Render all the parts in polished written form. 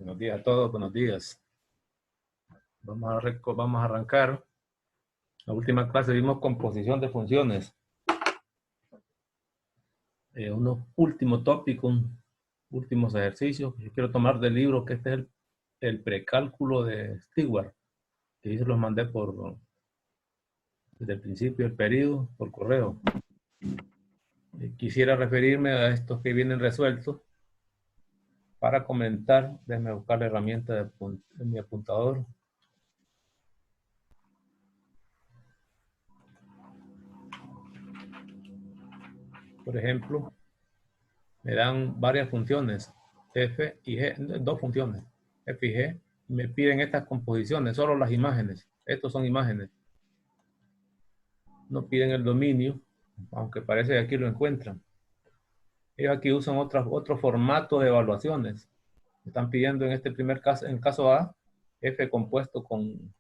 Buenos días a todos, buenos días. Vamos a arrancar. La última clase vimos composición de funciones. Unos últimos tópicos, últimos ejercicios que yo quiero tomar del libro, que este es el precálculo de Stewart, que yo se los mandé desde el principio del periodo por correo. Quisiera referirme a estos que vienen resueltos para comentar. Déjenme buscar la herramienta de mi apuntador. Por ejemplo, me dan varias funciones, f y g, dos funciones, f y g. Me piden estas composiciones, solo las imágenes. Estos son imágenes. No piden el dominio, aunque parece que aquí lo encuentran. Ellos aquí usan otro formato de evaluaciones. Están pidiendo en este primer caso, en el caso A, f compuesto con,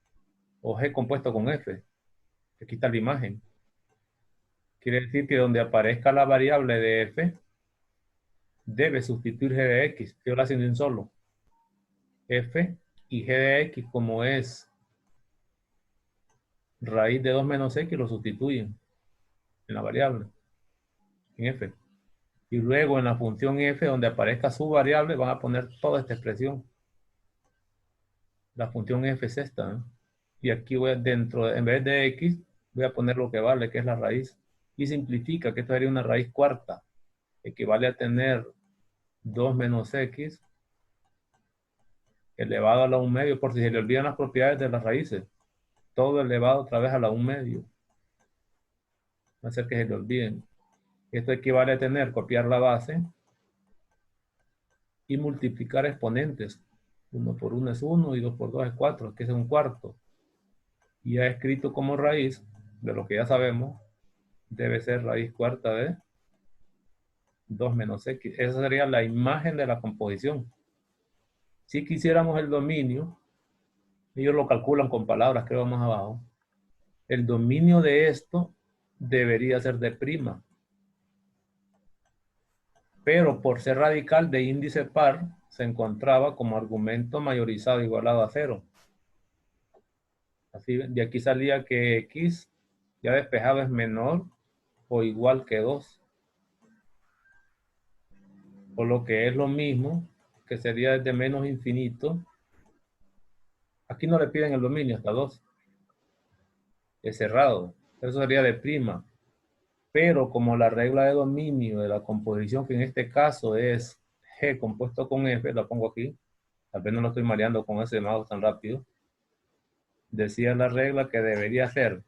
o g compuesto con f. Aquí está la imagen. Quiere decir que donde aparezca la variable de f, debe sustituir g de x. Yo lo hacen de un solo. F y g de x, como es raíz de 2 menos x, lo sustituyen en la variable, en f. Y luego en la función f, donde aparezca su variable, van a poner toda esta expresión. La función f es esta, ¿no? Y aquí voy dentro, en vez de x, voy a poner lo que vale, que es la raíz. Y simplifica, que esto sería una raíz cuarta, equivale a tener 2 menos x elevado a la 1 medio, por si se le olvidan las propiedades de las raíces. Todo elevado otra vez a la 1 medio. No hacer que se le olviden. Esto equivale a tener, copiar la base y multiplicar exponentes. 1 por 1 es 1 y 2 por 2 es 4, que es un cuarto. Y ya escrito como raíz, de lo que ya sabemos, debe ser raíz cuarta de 2 menos x. Esa sería la imagen de la composición. Si quisiéramos el dominio, ellos lo calculan con palabras, creo más abajo. El dominio de esto debería ser de prima. Pero por ser radical de índice par, se encontraba como argumento mayorizado igualado a 0. Así, de aquí salía que x ya despejado es menor o igual que 2. O lo que es lo mismo, que sería desde menos infinito. Aquí no le piden el dominio hasta 2. Es cerrado. Eso sería de prima. Pero como la regla de dominio de la composición, que en este caso es G compuesto con F, la pongo aquí. Tal vez no lo estoy mareando con ese mouse tan rápido. Decía la regla que debería ser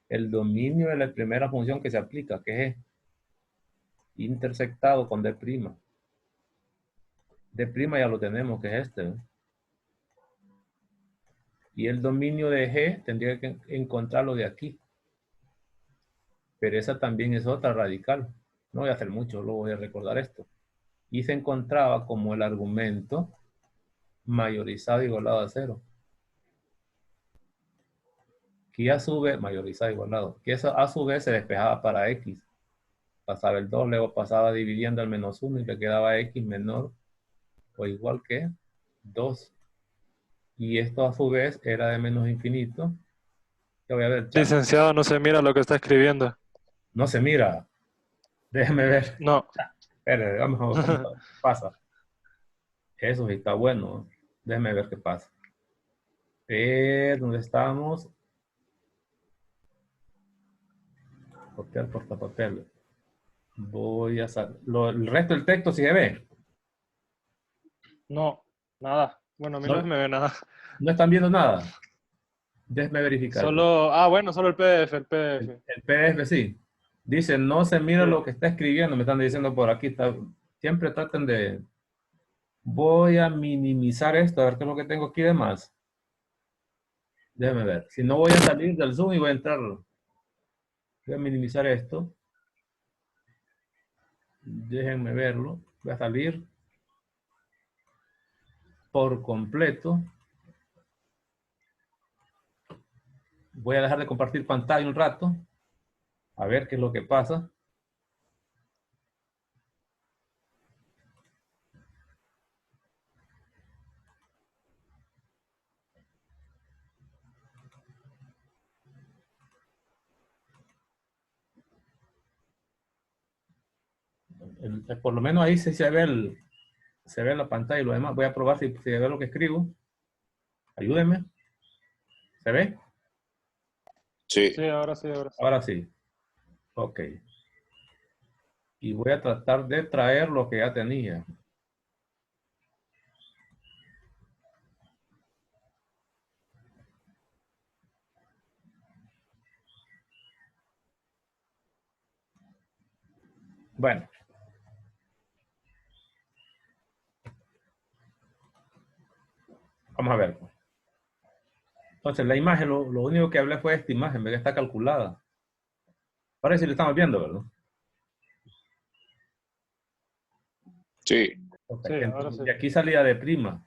el dominio de la primera función que se aplica, que es intersectado con D'. D' ya lo tenemos, que es este, ¿eh? Y el dominio de G tendría que encontrarlo de aquí. Pero esa también es otra radical. No voy a hacer mucho, luego voy a recordar esto. Y se encontraba como el argumento mayorizado igualado a 0. Que a su vez, mayorizado igualado, que eso a su vez se despejaba para x. Pasaba el 2, luego pasaba dividiendo el menos 1 y le quedaba x menor o igual que 2. Y esto a su vez era de menos infinito. Ya voy a ver, chat. Licenciado, no se mira lo que está escribiendo. No se mira. Déjeme ver. No. Espere, vamos a ver cómo pasa. Eso sí está bueno. Déjeme ver qué pasa. ¿Dónde estamos? Copiar portapapel. Voy a sacar. El resto del texto sí se ve. No, nada. Bueno, a mí no No, me ve nada. no están viendo nada. Déjeme verificar. Solo, bueno, solo el PDF, el PDF. El PDF sí. Dice, no se mira Sí. lo que está escribiendo. Me están diciendo por aquí. Siempre traten de... Voy a minimizar esto. A ver qué es lo que tengo aquí de más. Déjeme ver. Si no, voy a salir del Zoom y voy a entrar. Voy a minimizar esto. Déjenme verlo. Voy a salir por completo. Voy a dejar de compartir pantalla un rato. A ver qué es lo que pasa. Por lo menos ahí sí se ve en la pantalla y lo demás. Voy a probar si se ve lo que escribo. Ayúdenme. ¿Se ve? Sí. Sí, ahora sí, ahora sí. Ahora sí. Ok. Y voy a tratar de traer lo que ya tenía. Bueno. Vamos a ver. Entonces, la imagen, lo único que hablé fue de esta imagen, ve que está calculada. Ahora sí lo estamos viendo, ¿verdad? Sí. Ok. Sí, ahora Entonces, sí. de aquí salía de prima,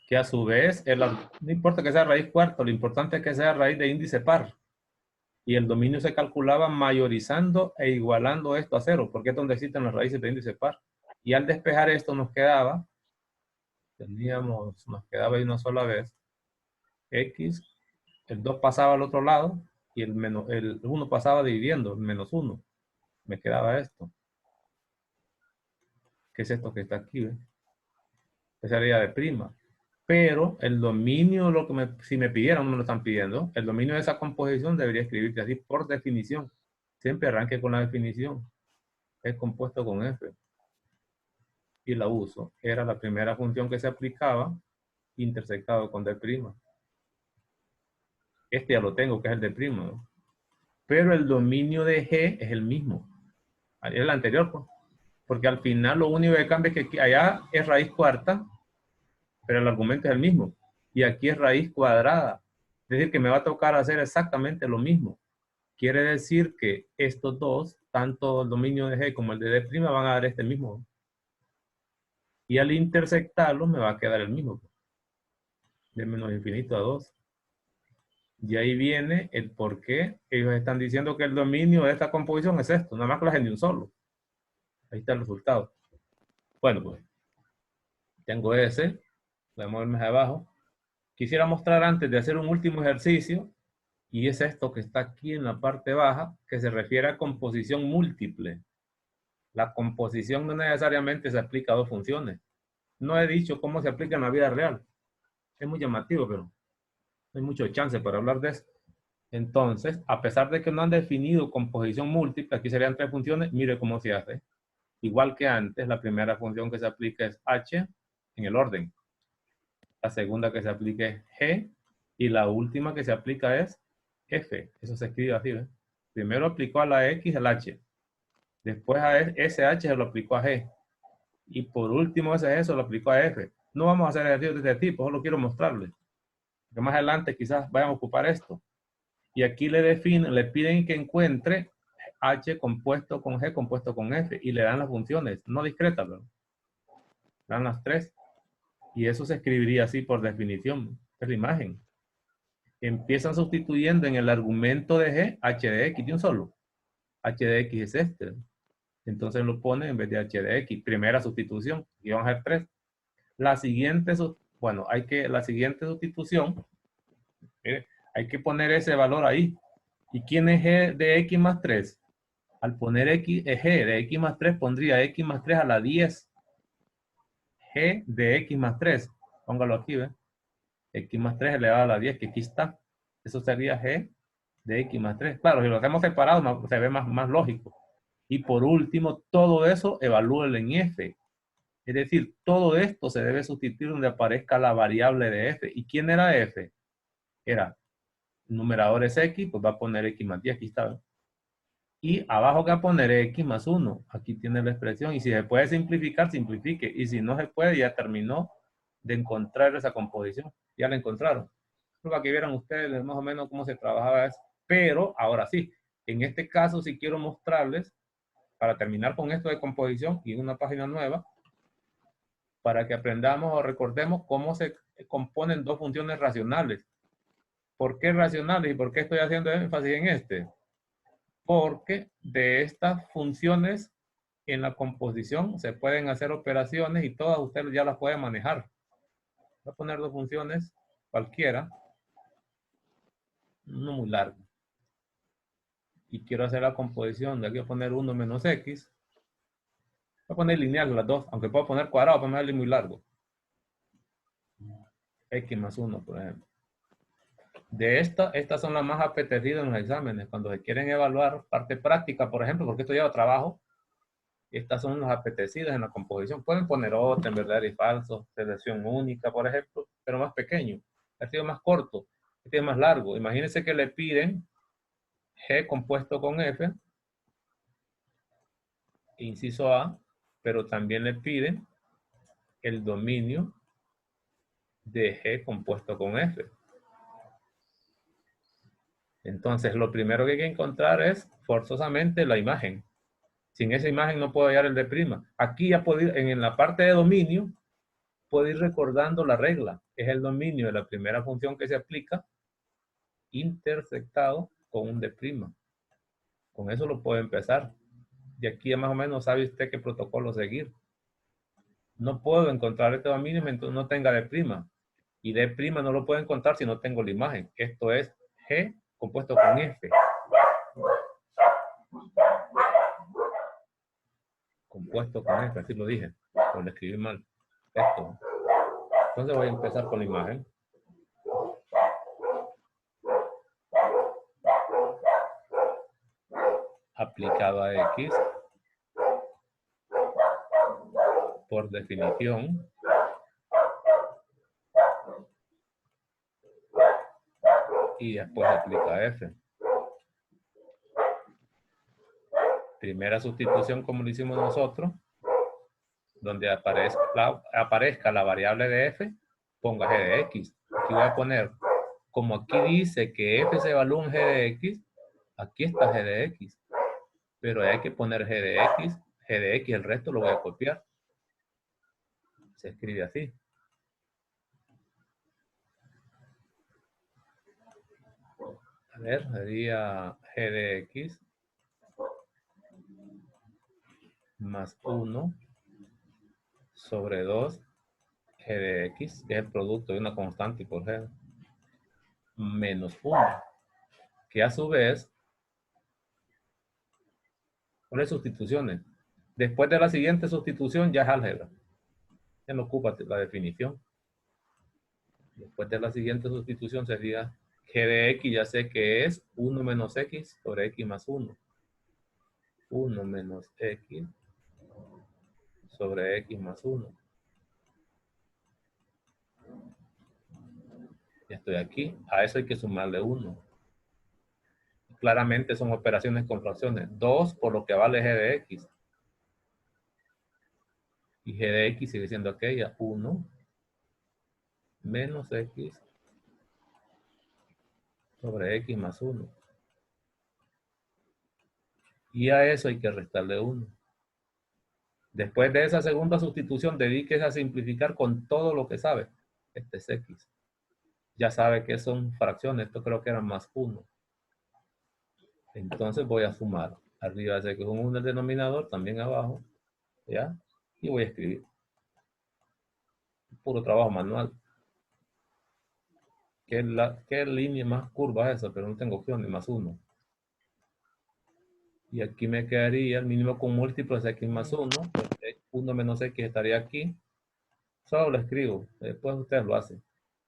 que a su vez, no importa que sea raíz cuarta, lo importante es que sea raíz de índice par. Y el dominio se calculaba mayorizando e igualando esto a cero, porque es donde existen las raíces de índice par. Y al despejar esto nos quedaba ahí una sola vez, x, el 2 pasaba al otro lado y el 1 pasaba dividiendo, el menos 1. Me quedaba esto. ¿Qué es esto que está aquí? Esa sería de prima. Pero el dominio, si me pidieran, no me lo están pidiendo, el dominio de esa composición debería escribirse así por definición. Siempre arranque con la definición. Es compuesto con F. Y la uso. Era la primera función que se aplicaba intersectado con D'. Este ya lo tengo, que es el D', ¿no? Pero el dominio de G es el mismo. Es el anterior, pues. Porque al final lo único que cambia es que allá es raíz cuarta, pero el argumento es el mismo. Y aquí es raíz cuadrada. Es decir, que me va a tocar hacer exactamente lo mismo. Quiere decir que estos dos, tanto el dominio de G como el de D', van a dar este mismo. Y al intersectarlos me va a quedar el mismo. De menos infinito a 2. Y ahí viene el por qué ellos están diciendo que el dominio de esta composición es esto, nada más que la de un solo. Ahí está el resultado. Bueno, pues tengo ese, voy a moverme hacia abajo. Quisiera mostrar antes de hacer un último ejercicio, y es esto que está aquí en la parte baja, que se refiere a composición múltiple. La composición no necesariamente se aplica a dos funciones. No he dicho cómo se aplica en la vida real. Es muy llamativo, pero no hay mucho chance para hablar de eso. Entonces, a pesar de que no han definido composición múltiple, aquí serían tres funciones, mire cómo se hace. Igual que antes, la primera función que se aplica es h en el orden. La segunda que se aplica es g y la última que se aplica es f. Eso se escribe así, ¿ves? Primero aplicó a la x el h. Después a ese h se lo aplicó a g. Y por último ese g se lo aplicó a f. No vamos a hacer ejercicios de este tipo, solo quiero mostrarles. Porque más adelante quizás vayan a ocupar esto. Y aquí le piden que encuentre H compuesto con G compuesto con F y le dan las funciones, no discretas, ¿verdad? Dan las tres. Y eso se escribiría así por definición. Es la imagen. Empiezan sustituyendo en el argumento de G, H de X de un solo. H de X es este. Entonces lo ponen en vez de H de X. Primera sustitución. Y vamos a ver 3. La siguiente sustitución, mire, hay que poner ese valor ahí. ¿Y quién es G de X más 3? Al poner G de X más 3, pondría X más 3 a la 10. G de X más 3. Póngalo aquí, ¿ve? X más 3 elevado a la 10, que aquí está. Eso sería G de X más 3. Claro, si lo hacemos separado, se ve más lógico. Y por último, todo eso evalúelo en F. Es decir, todo esto se debe sustituir donde aparezca la variable de F. ¿Y quién era F? Era numerador es X, pues va a poner X más 10, aquí está, ¿ve? Y abajo que va a poner X más 1. Aquí tiene la expresión. Y si se puede simplificar, simplifique. Y si no se puede, ya terminó de encontrar esa composición. Ya la encontraron. Creo que aquí vieron ustedes más o menos cómo se trabajaba eso. Pero ahora sí, en este caso sí quiero mostrarles, para terminar con esto de composición y en una página nueva, para que aprendamos o recordemos cómo se componen dos funciones racionales. ¿Por qué racionales y por qué estoy haciendo énfasis en este? Porque de estas funciones en la composición se pueden hacer operaciones y todas ustedes ya las pueden manejar. Voy a poner dos funciones cualquiera, no muy largo. y quiero hacer la composición de aquí voy a poner 1 menos x. Voy a poner lineal las dos, aunque puedo poner cuadrado para ponerle muy largo. X más 1, por ejemplo. De estas son las más apetecidas en los exámenes, cuando se quieren evaluar parte práctica, por ejemplo, porque esto lleva trabajo. Estas son las apetecidas en la composición. Pueden poner otra, en verdadero y falso, selección única, por ejemplo, pero más pequeño. Este es más corto, este es más largo. Imagínense que le piden G compuesto con F, inciso A, pero también le piden el dominio de G compuesto con F. Entonces, lo primero que hay que encontrar es forzosamente la imagen. Sin esa imagen no puedo hallar el de'. Aquí ya puedo ir, en la parte de dominio, puedo ir recordando la regla. Es el dominio de la primera función que se aplica intersectado con un de'. Con eso lo puedo empezar. Y aquí ya más o menos sabe usted qué protocolo seguir. No puedo encontrar este dominio mientras no tenga de'. Y de' no lo puedo encontrar si no tengo la imagen. Esto es G compuesto con F. Compuesto con F, así lo dije. Pero lo escribí mal. Esto. Entonces voy a empezar con la imagen. Aplicado a X. Por definición. Y después aplica F. Primera sustitución como lo hicimos nosotros. Donde aparezca la variable de F, ponga G de X. Aquí voy a poner, como aquí dice que F se evalúa en G de X, aquí está G de X. Pero hay que poner G de X, el resto lo voy a copiar. Se escribe así. A ver, sería G de X más 1 sobre 2 G de X, que es el producto de una constante por G, menos 1, que a su vez, ¿cuáles sustituciones? Después de la siguiente sustitución ya es álgebra. Ya no ocupa la definición. Después de la siguiente sustitución sería G de X, ya sé que es 1 menos X sobre X más 1. 1 menos X sobre X más 1. Ya estoy aquí. A eso hay que sumarle 1. Claramente son operaciones con fracciones. 2 por lo que vale G de X. Y G de X sigue siendo aquella. 1 menos X sobre X más 1. Y a eso hay que restarle 1. Después de esa segunda sustitución, dedíquese a simplificar con todo lo que sabe. Este es X. Ya sabe que son fracciones. Esto creo que eran más 1. Entonces voy a sumar. Arriba sé que es un 1 el denominador, también abajo. ¿Ya? Y voy a escribir. Puro trabajo manual. ¿Qué línea más curva es esa? Pero no tengo opciones, más 1. Y aquí me quedaría el mínimo con múltiplo es X más 1. Pues 1 menos X estaría aquí. Solo lo escribo. Después ustedes lo hacen.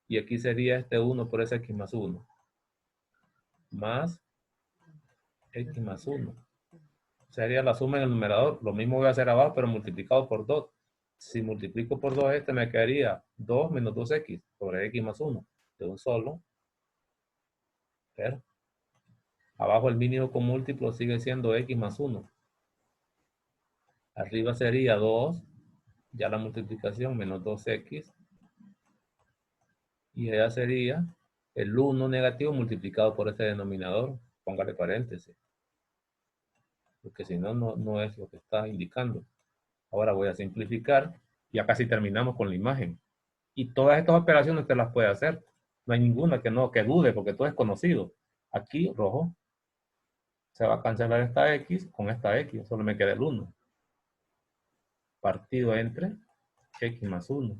Y aquí sería este 1 por ese X más 1. Más X más 1. Sería la suma en el numerador. Lo mismo voy a hacer abajo, pero multiplicado por 2. Si multiplico por 2 este me quedaría 2 menos 2X sobre X más 1. De un solo. Pero abajo el mínimo con múltiplo sigue siendo X más 1. Arriba sería 2. Ya la multiplicación menos 2X. Y allá sería el 1 negativo multiplicado por este denominador. Póngale paréntesis. Porque si no, no es lo que está indicando. Ahora voy a simplificar. Ya casi terminamos con la imagen. Y todas estas operaciones usted las puede hacer. No hay ninguna que dude, porque todo es conocido. Aquí, rojo, se va a cancelar esta X con esta X. Solo me queda el 1. Partido entre X más 1.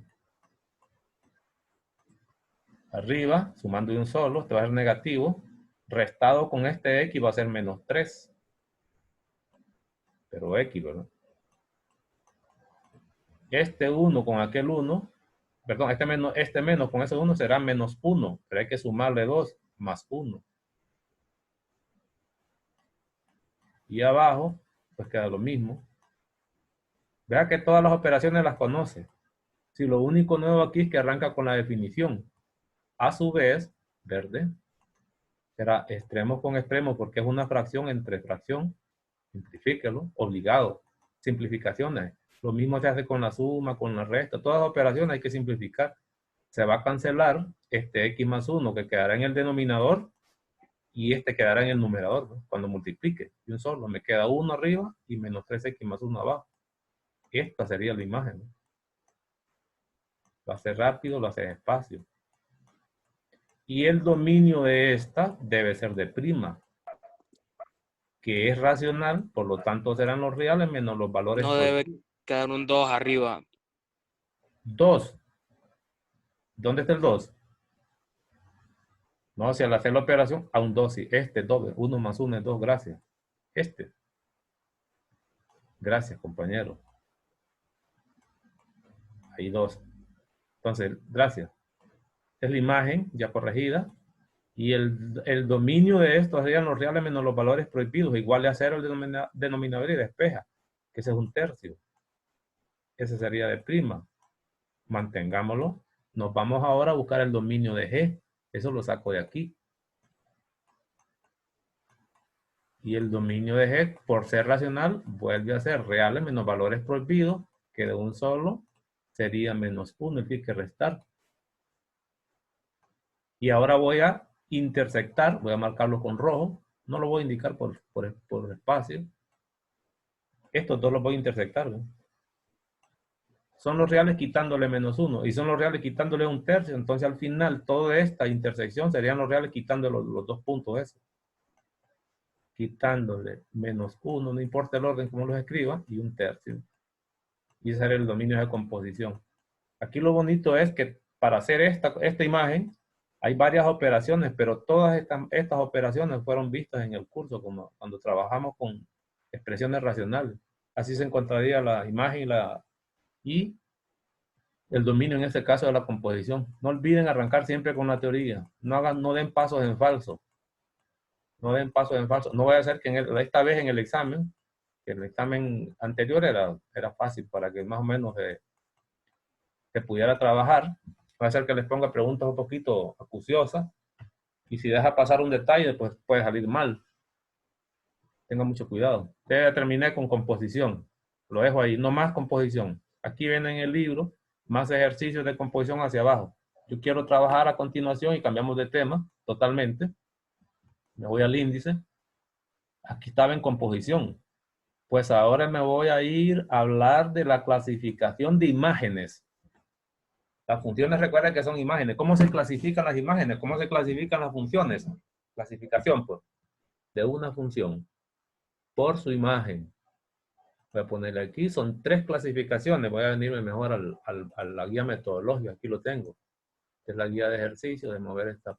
Arriba, sumando de un solo, este va a ser negativo. Restado con este X va a ser menos 3. Pero X, ¿verdad? Este 1 con aquel 1, perdón, este menos con ese 1 será menos 1, pero hay que sumarle 2 más 1. Y abajo, pues queda lo mismo. Vea que todas las operaciones las conoce. Si lo único nuevo aquí es que arranca con la definición. A su vez, verde, será extremo con extremo porque es una fracción entre fracción. Simplifíquelo, obligado. Simplificaciones. Lo mismo se hace con la suma, con la resta. Todas las operaciones hay que simplificar. Se va a cancelar este x más 1 que quedará en el denominador y este quedará en el numerador, ¿no? Cuando multiplique. Y un solo. Me queda 1 arriba y menos 3x más 1 abajo. Esta sería la imagen, ¿no? Lo hace rápido, lo hace despacio. Y el dominio de esta debe ser de prima, que es racional, por lo tanto serán los reales menos los valores. No debe quedar un 2 arriba. 2. ¿Dónde está el 2? No, si al hacer la operación, a un 2, sí. Este doble, 1 más 1 es 2, gracias. Este. Gracias, compañero. Ahí 2. Entonces, gracias. Es la imagen ya corregida. Y el dominio de esto serían los reales menos los valores prohibidos, igual a 0 el denominador y despeja, que ese es un tercio. Ese sería de prima. Mantengámoslo. Nos vamos ahora a buscar el dominio de G. Eso lo saco de aquí. Y el dominio de G, por ser racional, vuelve a ser reales menos valores prohibidos, que de un solo sería menos 1, es decir, que restar. Y ahora voy a intersectar, voy a marcarlo con rojo. No lo voy a indicar por espacio. Estos dos los voy a intersectar, ¿no? Son los reales quitándole menos 1 y son los reales quitándole un tercio. Entonces al final toda esta intersección serían los reales quitándole los dos puntos esos. Quitándole menos 1, no importa el orden como los escriba, y un tercio. Y ese sería el dominio de composición. Aquí lo bonito es que para hacer esta imagen hay varias operaciones, pero todas estas operaciones fueron vistas en el curso como cuando trabajamos con expresiones racionales. Así se encontraría la imagen y el dominio en este caso de la composición. No olviden arrancar siempre con la teoría. No den pasos en falso. No den pasos en falso. No vaya a ser que esta vez en el examen, que el examen anterior era fácil para que más o menos se pudiera trabajar. Va a ser que les ponga preguntas un poquito acuciosas y si deja pasar un detalle, pues puede salir mal. Tenga mucho cuidado. Ya terminé con composición. Lo dejo ahí. No más composición. Aquí viene en el libro más ejercicios de composición hacia abajo. Yo quiero trabajar a continuación y cambiamos de tema totalmente. Me voy al índice. Aquí estaba en composición. Pues ahora me voy a ir a hablar de la clasificación de imágenes. Las funciones, recuerden que son imágenes. ¿Cómo se clasifican las imágenes? ¿Cómo se clasifican las funciones? Clasificación, pues, de una función por su imagen. Voy a ponerle aquí, son 3 clasificaciones. Voy a venirme mejor a la guía metodológica. Aquí lo tengo. Esta es la guía de ejercicio de mover esta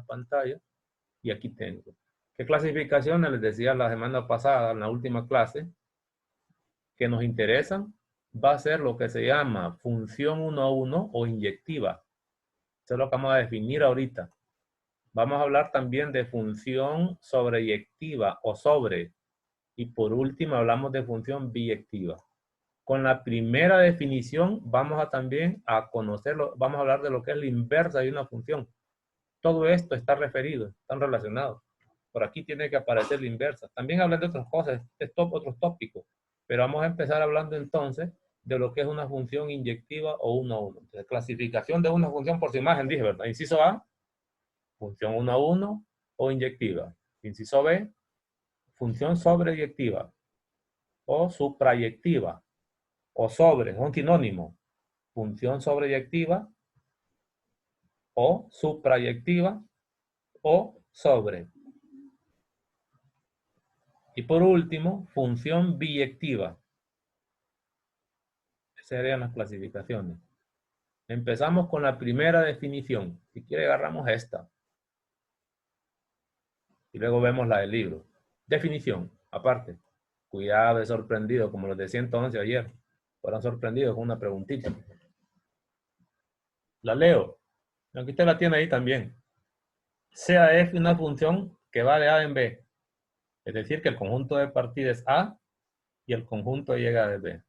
pantalla. Y aquí tengo. ¿Qué clasificaciones? Les decía la semana pasada, en la última clase, que nos interesan. Va a ser lo que se llama función 1 a 1 o inyectiva. Eso es lo que vamos a definir ahorita. Vamos a hablar también de función sobreyectiva o sobre. Y por último hablamos de función biyectiva. Con la primera definición vamos también a conocerlo, vamos a hablar de lo que es la inversa de una función. Todo esto está referido, están relacionados. Por aquí tiene que aparecer la inversa. También hablan de otras cosas, otros tópicos. Pero vamos a empezar hablando entonces de lo que es una función inyectiva o 1 a 1. Entonces, clasificación de una función por su imagen, dije, ¿verdad? Inciso A, función 1 a 1 o inyectiva. Inciso B, función sobreyectiva o suprayectiva o sobre, es un sinónimo. Función sobreyectiva o suprayectiva o sobre. Y por último, función biyectiva. Esas serían las clasificaciones. Empezamos con la primera definición. Si quiere agarramos esta. Y luego vemos la del libro. Definición, aparte. Cuidado, de sorprendido, como los de 111 ayer. Fueron sorprendidos con una preguntita. La leo. Aquí usted la tiene ahí también. Sea f una función que va de A en B. Es decir, que el conjunto de partidas es A y el conjunto de llegada es B.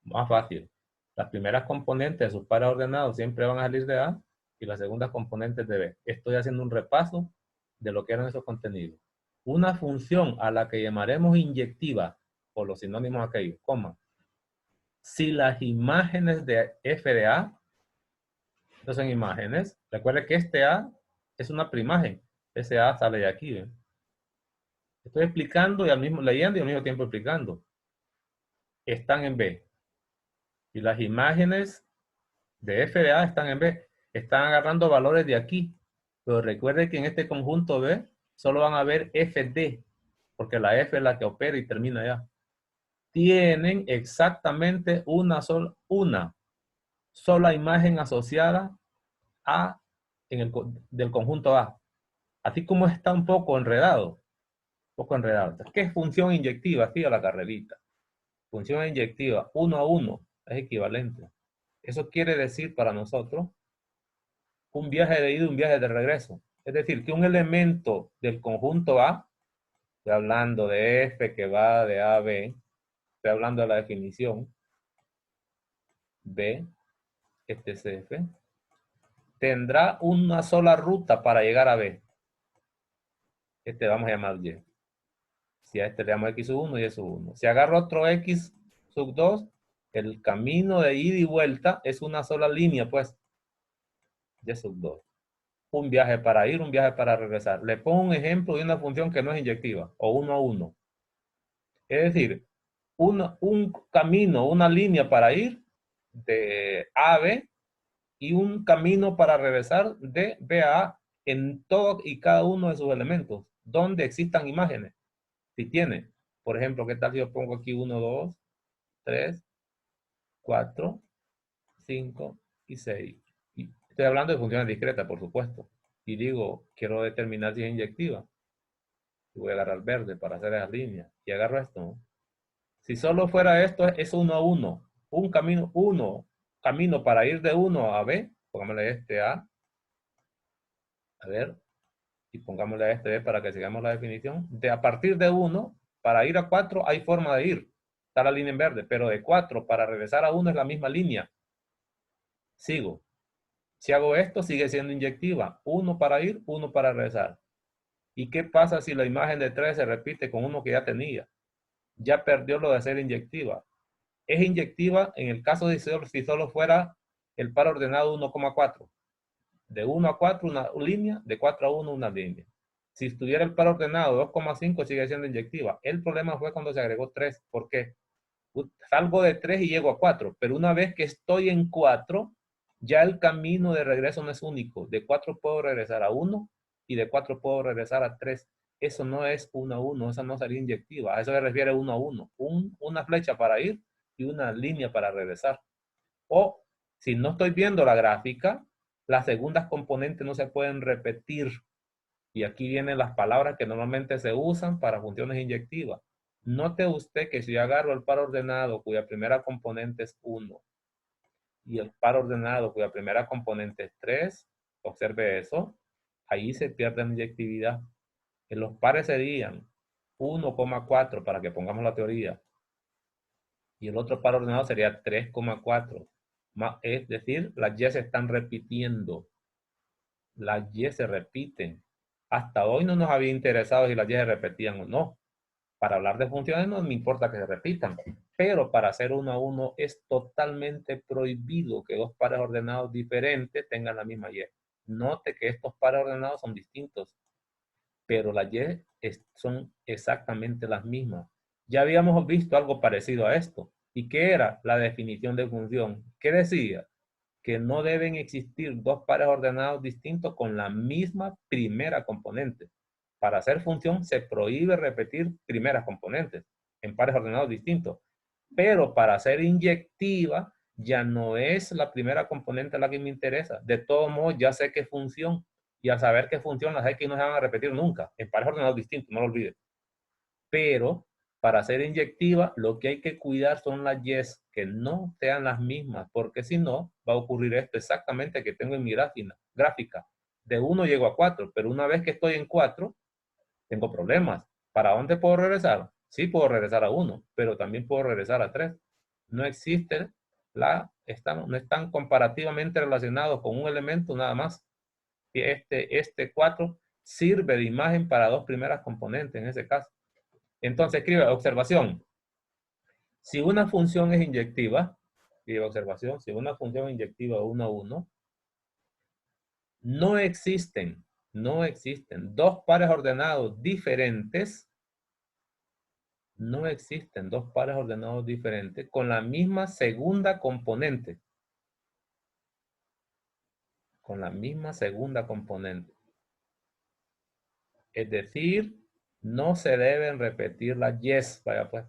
Más fácil. Las primeras componentes de sus pares ordenados siempre van a salir de A y las segundas componentes de B. Estoy haciendo un repaso de lo que eran esos contenidos. Una función a la que llamaremos inyectiva, o los sinónimos aquellos, coma. Si las imágenes de f de A no son imágenes, recuerde que este A es una preimagen. Ese A sale de aquí. ¿Ven? Estoy explicando y al mismo leyendo y al mismo tiempo explicando. Están en B. Y las imágenes de f de A están en B. Están agarrando valores de aquí. Pero recuerde que en este conjunto B solo van a ver fd, porque la f es la que opera y termina allá. Tienen exactamente una sola imagen asociada a del conjunto A. Así como está un poco enredado. Entonces, ¿qué es función inyectiva? Así a la carrerita. Función inyectiva, 1 a 1, es equivalente. Eso quiere decir para nosotros un viaje de ida y un viaje de regreso. Es decir, que un elemento del conjunto A, estoy hablando de F que va de A a B, estoy hablando de la definición, B, este es F, tendrá una sola ruta para llegar a B. Este vamos a llamar Y. Si a este le llamo X sub 1 y Y sub 1. Si agarro otro X sub 2, el camino de ida y vuelta es una sola línea, pues. Y sub 2. Un viaje para ir, un viaje para regresar. Le pongo un ejemplo de una función que no es inyectiva, o 1 a 1. Es decir, un camino, una línea para ir de A a B y un camino para regresar de B a A en todo y cada uno de sus elementos, donde existan imágenes. Si tiene, por ejemplo, ¿qué tal si yo pongo aquí 1, 2, 3, 4, 5 y 6? Y estoy hablando de funciones discretas, por supuesto. Y digo, quiero determinar si es inyectiva. Y voy a agarrar verde para hacer esas líneas. Y agarro esto, ¿no? Si solo fuera esto, es 1 a 1. Un camino para ir de 1 a B. Pongámosle este A. A ver. Y pongámosle a este B para que sigamos la definición. A partir de 1, para ir a 4 hay forma de ir. Está la línea en verde. Pero de 4 para regresar a 1 es la misma línea. Sigo. Si hago esto, sigue siendo inyectiva. 1 para ir, 1 para regresar. ¿Y qué pasa si la imagen de 3 se repite con uno que ya tenía? Ya perdió lo de ser inyectiva. Es inyectiva en el caso de si solo fuera el par ordenado 1,4. De 1 a 4 una línea, de 4 a 1 una línea. Si estuviera el par ordenado 2,5 sigue siendo inyectiva. El problema fue cuando se agregó 3. ¿Por qué? Salgo de 3 y llego a 4, pero una vez que estoy en 4, ya el camino de regreso no es único. De 4 puedo regresar a 1 y de 4 puedo regresar a 3. Eso no es 1 a 1, esa no sería inyectiva. A eso se refiere 1 a 1. Una flecha para ir y una línea para regresar. O si no estoy viendo la gráfica, las segundas componentes no se pueden repetir. Y aquí vienen las palabras que normalmente se usan para funciones inyectivas. Note usted que si yo agarro el par ordenado cuya primera componente es 1 y el par ordenado cuya primera componente es 3, observe eso, ahí se pierde la inyectividad. En los pares serían 1,4 para que pongamos la teoría y el otro par ordenado sería 3,4. Es decir, las Y se están repitiendo. Las Y se repiten. Hasta hoy no nos había interesado si las Y se repetían o no. Para hablar de funciones no me importa que se repitan, pero para hacer 1 a 1 es totalmente prohibido que dos pares ordenados diferentes tengan la misma Y. Note que estos pares ordenados son distintos, pero las Y son exactamente las mismas. Ya habíamos visto algo parecido a esto. ¿Y qué era la definición de función? ¿Qué decía? Que no deben existir dos pares ordenados distintos con la misma primera componente. Para hacer función se prohíbe repetir primeras componentes en pares ordenados distintos. Pero para ser inyectiva ya no es la primera componente la que me interesa. De todos modos ya sé qué función Y al saber qué función, las X no se van a repetir nunca. En pares ordenados distintos, no lo olvides. Pero para ser inyectiva, lo que hay que cuidar son las Y's, que no sean las mismas, porque si no, va a ocurrir esto exactamente que tengo en mi gráfica. De 1 llego a 4, pero una vez que estoy en 4, tengo problemas. ¿Para dónde puedo regresar? Sí puedo regresar a 1, pero también puedo regresar a 3. No existe no están comparativamente relacionados con un elemento nada más. Este 4 sirve de imagen para dos primeras componentes en ese caso. Entonces escribe observación. Si una función es inyectiva, escribe observación, si una función inyectiva 1 a 1, no existen dos pares ordenados diferentes. No existen dos pares ordenados diferentes con la misma segunda componente. Con la misma segunda componente. Es decir, no se deben repetir las Y's. Vaya pues.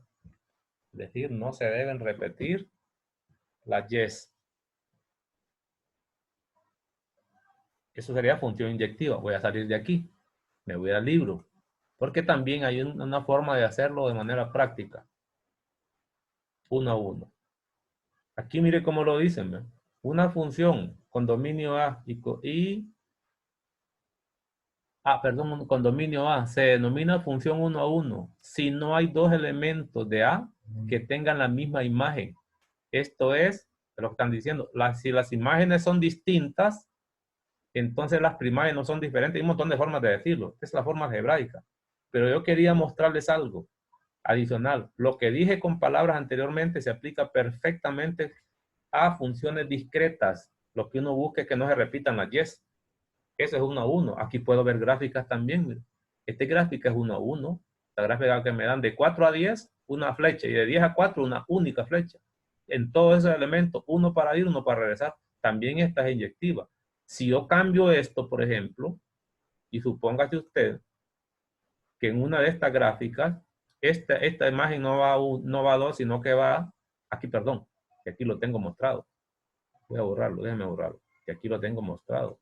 Es decir, no se deben repetir las Y's. Eso sería función inyectiva. Voy a salir de aquí. Me voy al libro. Porque también hay una forma de hacerlo de manera práctica. 1 a 1. Aquí mire cómo lo dicen. ¿Ve? Una función con dominio A con dominio A se denomina función 1 a 1 si no hay dos elementos de A que tengan la misma imagen. Esto es lo que están diciendo. Si las imágenes son distintas, entonces las primarias no son diferentes. Hay un montón de formas de decirlo. Esta es la forma algebraica. Pero yo quería mostrarles algo adicional. Lo que dije con palabras anteriormente se aplica perfectamente a funciones discretas. Lo que uno busca es que no se repitan las Y's. Eso es 1 a 1. Aquí puedo ver gráficas también. Esta gráfica es 1 a 1. La gráfica que me dan de 4 a 10, una flecha. Y de 10 a 4, una única flecha. En todos esos elementos, uno para ir, uno para regresar. También esta es inyectiva. Si yo cambio esto, por ejemplo, y supóngase usted que en una de estas gráficas, esta imagen no va a 2, sino que va aquí, perdón, que aquí lo tengo mostrado. Voy a borrarlo, déjame borrarlo, que aquí lo tengo mostrado.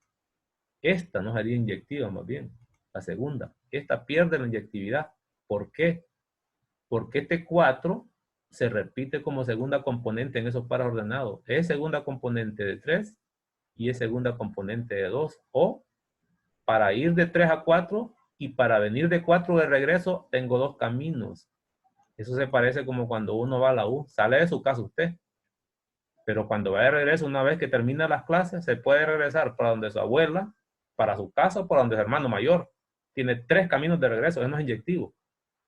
Esta no sería inyectiva, más bien. La segunda. Esta pierde la inyectividad. ¿Por qué? Porque este 4 se repite como segunda componente en esos pares ordenados. Es segunda componente de 3 y es segunda componente de 2. O para ir de 3 a 4 y para venir de 4 de regreso, tengo dos caminos. Eso se parece como cuando uno va a la U. Sale de su casa usted. Pero cuando va de regreso, una vez que termina las clases, se puede regresar para donde su abuela, para su casa o para donde su hermano mayor. Tiene 3 caminos de regreso, eso no es inyectivo.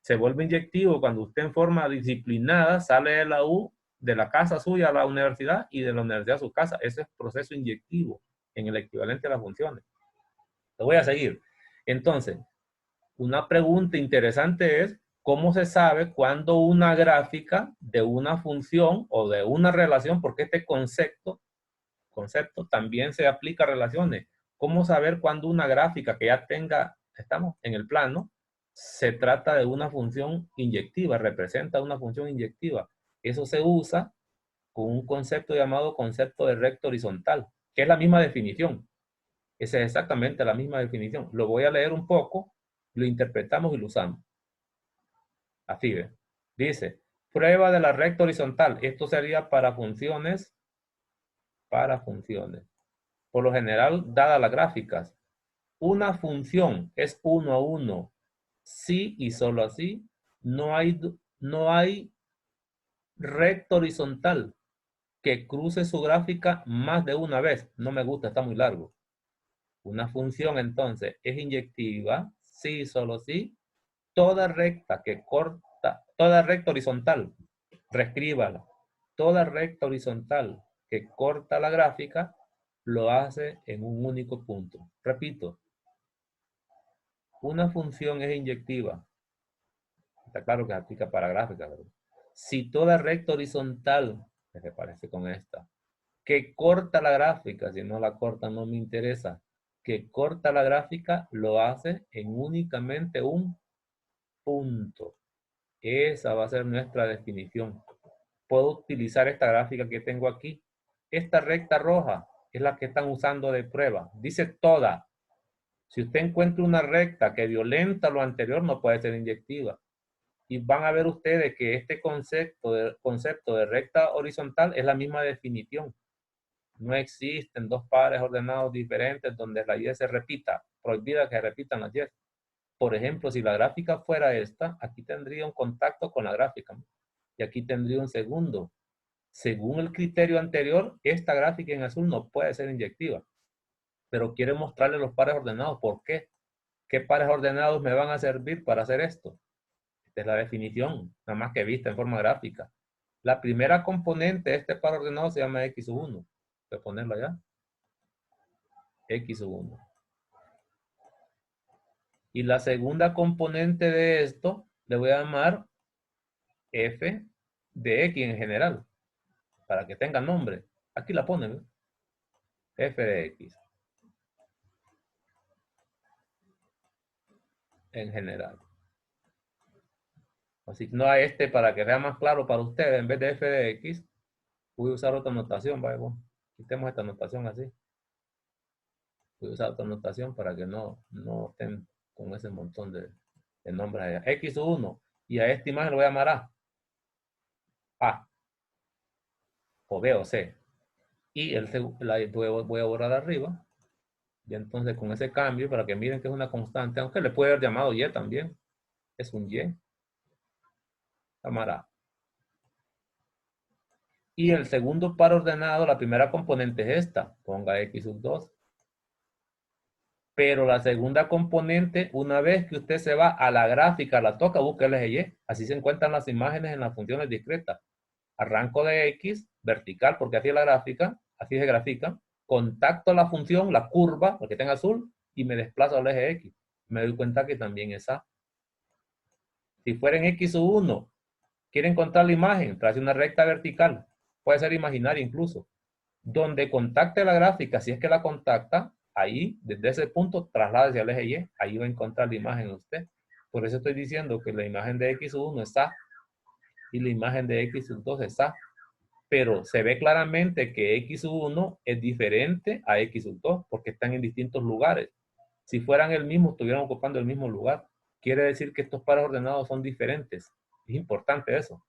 Se vuelve inyectivo cuando usted en forma disciplinada sale de la U, de la casa suya a la universidad y de la universidad a su casa. Ese es proceso inyectivo en el equivalente a las funciones. Te voy a seguir. Entonces, una pregunta interesante es, ¿cómo se sabe cuándo una gráfica de una función o de una relación, porque este concepto también se aplica a relaciones? ¿Cómo saber cuándo una gráfica que ya estamos en el plano, se trata de una función inyectiva, representa una función inyectiva? Eso se usa con un concepto llamado concepto de recto horizontal, que es la misma definición. Esa es exactamente la misma definición. Lo voy a leer un poco, lo interpretamos y lo usamos. Así ve. Dice, prueba de la recta horizontal. Esto sería para funciones. Por lo general, dadas las gráficas, una función es 1 a 1. Sí y solo así. No hay recta horizontal que cruce su gráfica más de una vez. No me gusta, está muy largo. Una función entonces es inyectiva, sí y solo sí. Toda recta horizontal, reescríbala. Toda recta horizontal que corta la gráfica lo hace en un único punto. Repito, una función es inyectiva. Está claro que se aplica para gráficas, ¿verdad? Si toda recta horizontal, que se parece con esta, que corta la gráfica, si no la corta no me interesa, que corta la gráfica lo hace en únicamente un punto. Esa va a ser nuestra definición. Puedo utilizar esta gráfica que tengo aquí. Esta recta roja es la que están usando de prueba. Dice toda. Si usted encuentra una recta que violenta lo anterior, no puede ser inyectiva. Y van a ver ustedes que este concepto de recta horizontal es la misma definición. No existen dos pares ordenados diferentes donde la Y se repita. Prohibida que se repitan las Y. Por ejemplo, si la gráfica fuera esta, aquí tendría un contacto con la gráfica. Y aquí tendría un segundo. Según el criterio anterior, esta gráfica en azul no puede ser inyectiva. Pero quiere mostrarle los pares ordenados. ¿Por qué? ¿Qué pares ordenados me van a servir para hacer esto? Esta es la definición, nada más que vista en forma gráfica. La primera componente de este par ordenado se llama X sub 1. Voy a ponerlo allá. X sub 1. Y la segunda componente de esto le voy a llamar F de X en general. Para que tenga nombre. Aquí la ponen, ¿eh? F de X. En general. Así que no a este para que sea más claro para ustedes. En vez de F de X, voy a usar otra notación. Vaya, bueno, quitemos esta notación así. Voy a usar otra notación para que no estén con ese montón de nombres allá. X sub 1. Y a esta imagen lo voy a llamar A. A. O B o C. Y voy a borrar arriba. Y entonces con ese cambio, para que miren que es una constante, aunque le puede haber llamado Y también. Es un Y. Llamar Y el segundo par ordenado, la primera componente es esta. Ponga X sub 2. Pero la segunda componente, una vez que usted se va a la gráfica, la toca, busca el eje Y. Así se encuentran las imágenes en las funciones discretas. Arranco de X, vertical, porque así es la gráfica, así se grafica. Contacto la función, la curva, porque está en azul, y me desplazo al eje X. Me doy cuenta que también es A. Si fuera en X sub 1, quiere encontrar la imagen, trace una recta vertical. Puede ser imaginaria incluso. Donde contacte la gráfica, si es que la contacta, ahí, desde ese punto, trasládese al eje Y. Ahí va a encontrar la imagen de usted. Por eso estoy diciendo que la imagen de X sub 1 es A y la imagen de X sub 2 es A. Pero se ve claramente que X sub 1 es diferente a X sub 2 porque están en distintos lugares. Si fueran el mismo, estuvieran ocupando el mismo lugar. Quiere decir que estos pares ordenados son diferentes. Es importante eso.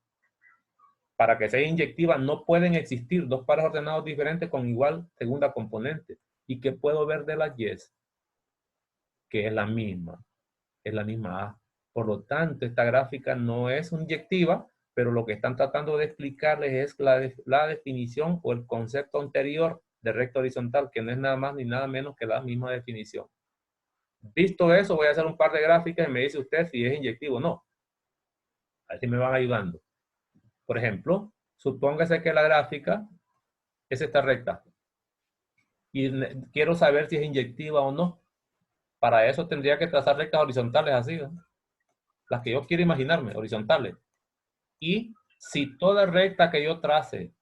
Para que sea inyectiva no pueden existir dos pares ordenados diferentes con igual segunda componente. ¿Y qué puedo ver de la Y? Que es la misma A. Por lo tanto, esta gráfica no es inyectiva, pero lo que están tratando de explicarles es la definición o el concepto anterior de recta horizontal, que no es nada más ni nada menos que la misma definición. Visto eso, voy a hacer un par de gráficas y me dice usted si es inyectivo o no. Así me van ayudando. Por ejemplo, supóngase que la gráfica es esta recta. Y quiero saber si es inyectiva o no. Para eso tendría que trazar rectas horizontales así, ¿no? Las que yo quiero imaginarme, horizontales. Y si toda recta que yo trace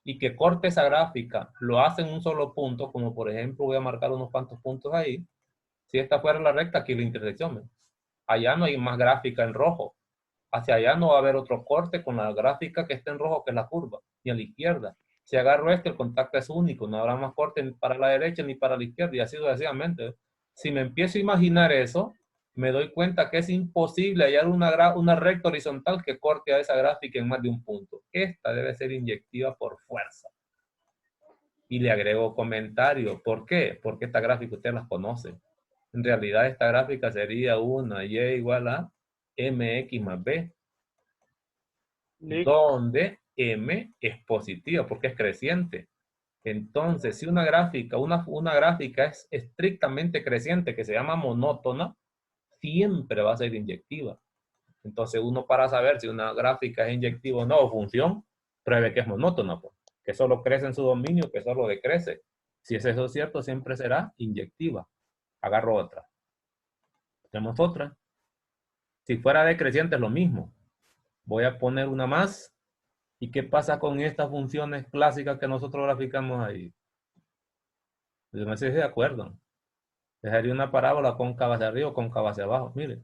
y que corte esa gráfica lo hace en un solo punto, como por ejemplo voy a marcar unos cuantos puntos ahí, si esta fuera la recta, aquí la intersección. ¿Ve? Allá no hay más gráfica en rojo. Hacia allá no va a haber otro corte con la gráfica que está en rojo, que es la curva, y a la izquierda. Si agarro este, el contacto es único, no habrá más corte ni para la derecha ni para la izquierda, y así sucesivamente. Si me empiezo a imaginar eso, me doy cuenta que es imposible hallar una recta horizontal que corte a esa gráfica en más de un punto. Esta debe ser inyectiva por fuerza. Y le agrego comentario. ¿Por qué? Porque esta gráfica usted las conoce. En realidad esta gráfica sería una Y igual a MX más B. Donde M es positiva porque es creciente. Entonces, si una gráfica es estrictamente creciente, que se llama monótona, siempre va a ser inyectiva. Entonces, uno para saber si una gráfica es inyectiva o no, o función, pruebe que es monótona, pues, que solo crece en su dominio, que solo decrece. Si es eso cierto, siempre será inyectiva. Agarro otra. Tenemos otra. Si fuera decreciente es lo mismo. Voy a poner una más. ¿Y qué pasa con estas funciones clásicas que nosotros graficamos ahí? No sé si se acuerdan. Dejaría una parábola cóncava hacia arriba o cóncava hacia abajo. Mire,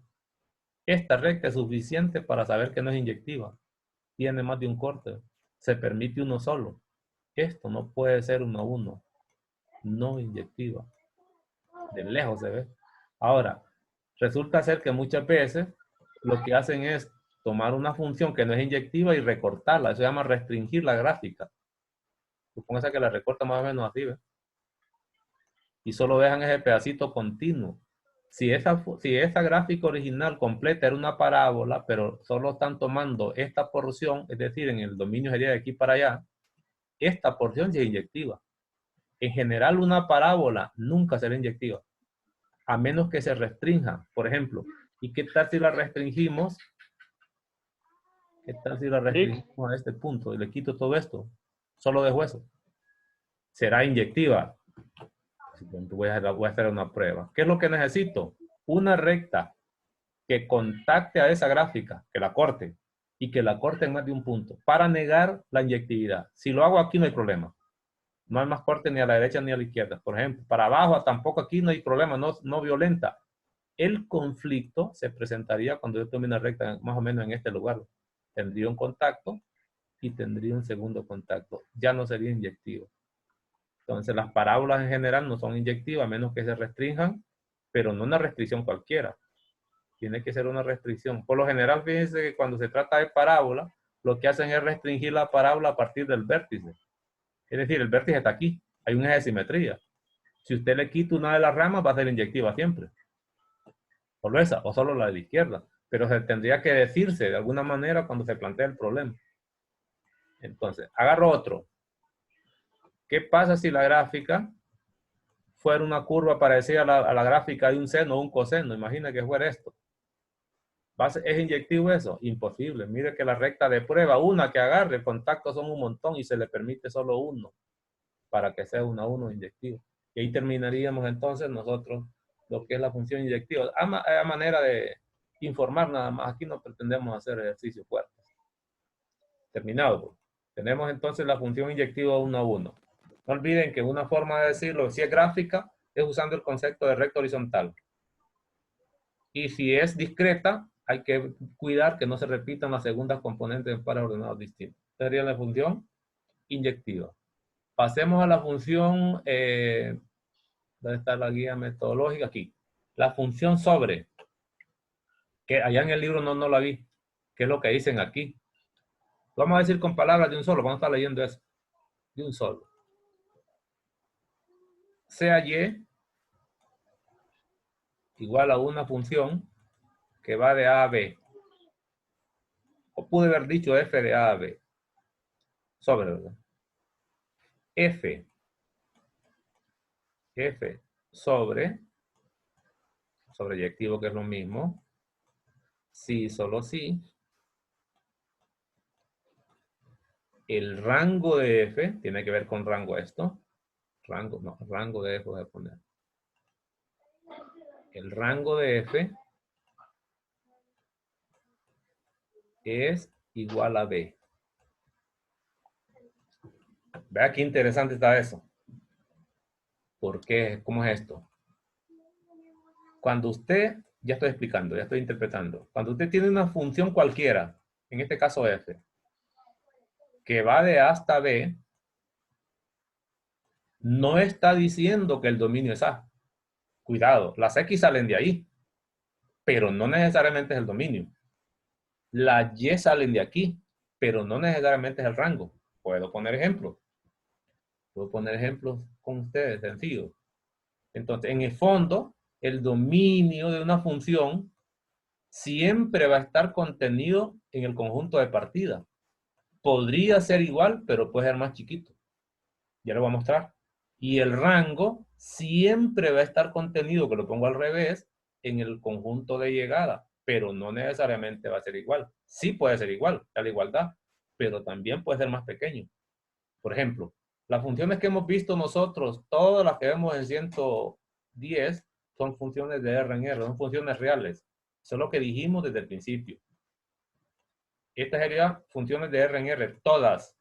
esta recta es suficiente para saber que no es inyectiva. Tiene más de un corte. Se permite uno solo. Esto no puede ser 1 a 1. No inyectiva. De lejos se ve. Ahora, resulta ser que muchas veces lo que hacen es tomar una función que no es inyectiva y recortarla. Eso se llama restringir la gráfica. Supóngase que la recorta más o menos así, ¿ves? Y solo dejan ese pedacito continuo. Si esa gráfica original completa era una parábola, pero solo están tomando esta porción, es decir, en el dominio sería de aquí para allá, esta porción sí es inyectiva. En general, una parábola nunca será inyectiva, a menos que se restrinja, por ejemplo. ¿Y qué tal si la restringimos? ¿Qué tal si la restringimos a este punto y le quito todo esto? Solo dejo eso. Será inyectiva. Voy a hacer una prueba. ¿Qué es lo que necesito? Una recta que contacte a esa gráfica, que la corte, y que la corte en más de un punto, para negar la inyectividad. Si lo hago aquí no hay problema. No hay más corte ni a la derecha ni a la izquierda. Por ejemplo, para abajo tampoco aquí no hay problema, no violenta. El conflicto se presentaría cuando yo tome una recta más o menos en este lugar. Tendría un contacto y tendría un segundo contacto. Ya no sería inyectivo. Entonces las parábolas en general no son inyectivas a menos que se restrinjan, pero no una restricción cualquiera. Tiene que ser una restricción. Por lo general, fíjense que cuando se trata de parábola, lo que hacen es restringir la parábola a partir del vértice. Es decir, el vértice está aquí. Hay un eje de simetría. Si usted le quita una de las ramas, va a ser inyectiva siempre. Solo esa, o solo la de la izquierda. Pero se tendría que decirse de alguna manera cuando se plantea el problema. Entonces, agarro otro. ¿Qué pasa si la gráfica fuera una curva parecida a la gráfica de un seno o un coseno? Imagina que fuera esto. ¿Es inyectivo eso? Imposible. Mire que la recta de prueba, una que agarre, contactos son un montón y se le permite solo uno para que sea 1 a 1 inyectivo. Y ahí terminaríamos entonces nosotros lo que es la función inyectiva. A manera de informar nada más. Aquí no pretendemos hacer ejercicios fuertes. Terminado. Tenemos entonces la función inyectiva 1 a 1. No olviden que una forma de decirlo, si es gráfica, es usando el concepto de recta horizontal. Y si es discreta, hay que cuidar que no se repitan las segundas componentes en pares ordenados distintos. Esta sería la función inyectiva. Pasemos a la función, ¿dónde está la guía metodológica? Aquí. La función sobre, que allá en el libro no la vi, que es lo que dicen aquí. Vamos a decir con palabras de un solo, vamos a estar leyendo eso. De un solo. Sea y igual a una función que va de A a B. O pude haber dicho f de A a B. Sobre, ¿verdad? F sobre sobreyectivo, que es lo mismo. Si, solo si. El rango de F tiene que ver con rango esto. Rango de F voy a poner. El rango de F es igual a B. Vea qué interesante está eso. ¿Por qué? ¿Cómo es esto? Cuando usted, ya estoy explicando, ya estoy interpretando. Cuando usted tiene una función cualquiera, en este caso F, que va de A hasta B, no está diciendo que el dominio es A. Cuidado, las X salen de ahí, pero no necesariamente es el dominio. Las Y salen de aquí, pero no necesariamente es el rango. Puedo poner ejemplos. Puedo poner ejemplos con ustedes, sencillos. Entonces, en el fondo, el dominio de una función siempre va a estar contenido en el conjunto de partida. Podría ser igual, pero puede ser más chiquito. Ya lo voy a mostrar. Y el rango siempre va a estar contenido, que lo pongo al revés, en el conjunto de llegada, pero no necesariamente va a ser igual. Sí puede ser igual, a la igualdad, pero también puede ser más pequeño. Por ejemplo, las funciones que hemos visto nosotros, todas las que vemos en 110, son funciones de R en R, son funciones reales. Eso es lo que dijimos desde el principio. Estas serían funciones de R en R, todas.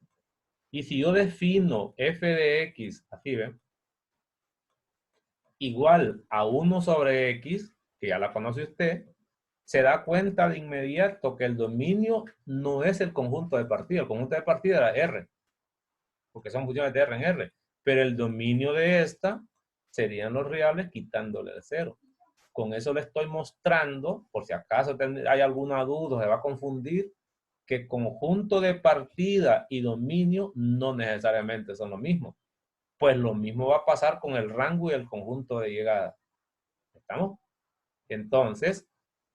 Y si yo defino f de x, así ven, igual a 1 sobre x, que ya la conoce usted, se da cuenta de inmediato que el dominio no es el conjunto de partida. El conjunto de partida era R, porque son funciones de R en R. Pero el dominio de esta serían los reales quitándole el 0. Con eso le estoy mostrando, por si acaso hay alguna duda, se va a confundir, que conjunto de partida y dominio no necesariamente son lo mismo. Pues lo mismo va a pasar con el rango y el conjunto de llegada. ¿Estamos? Entonces,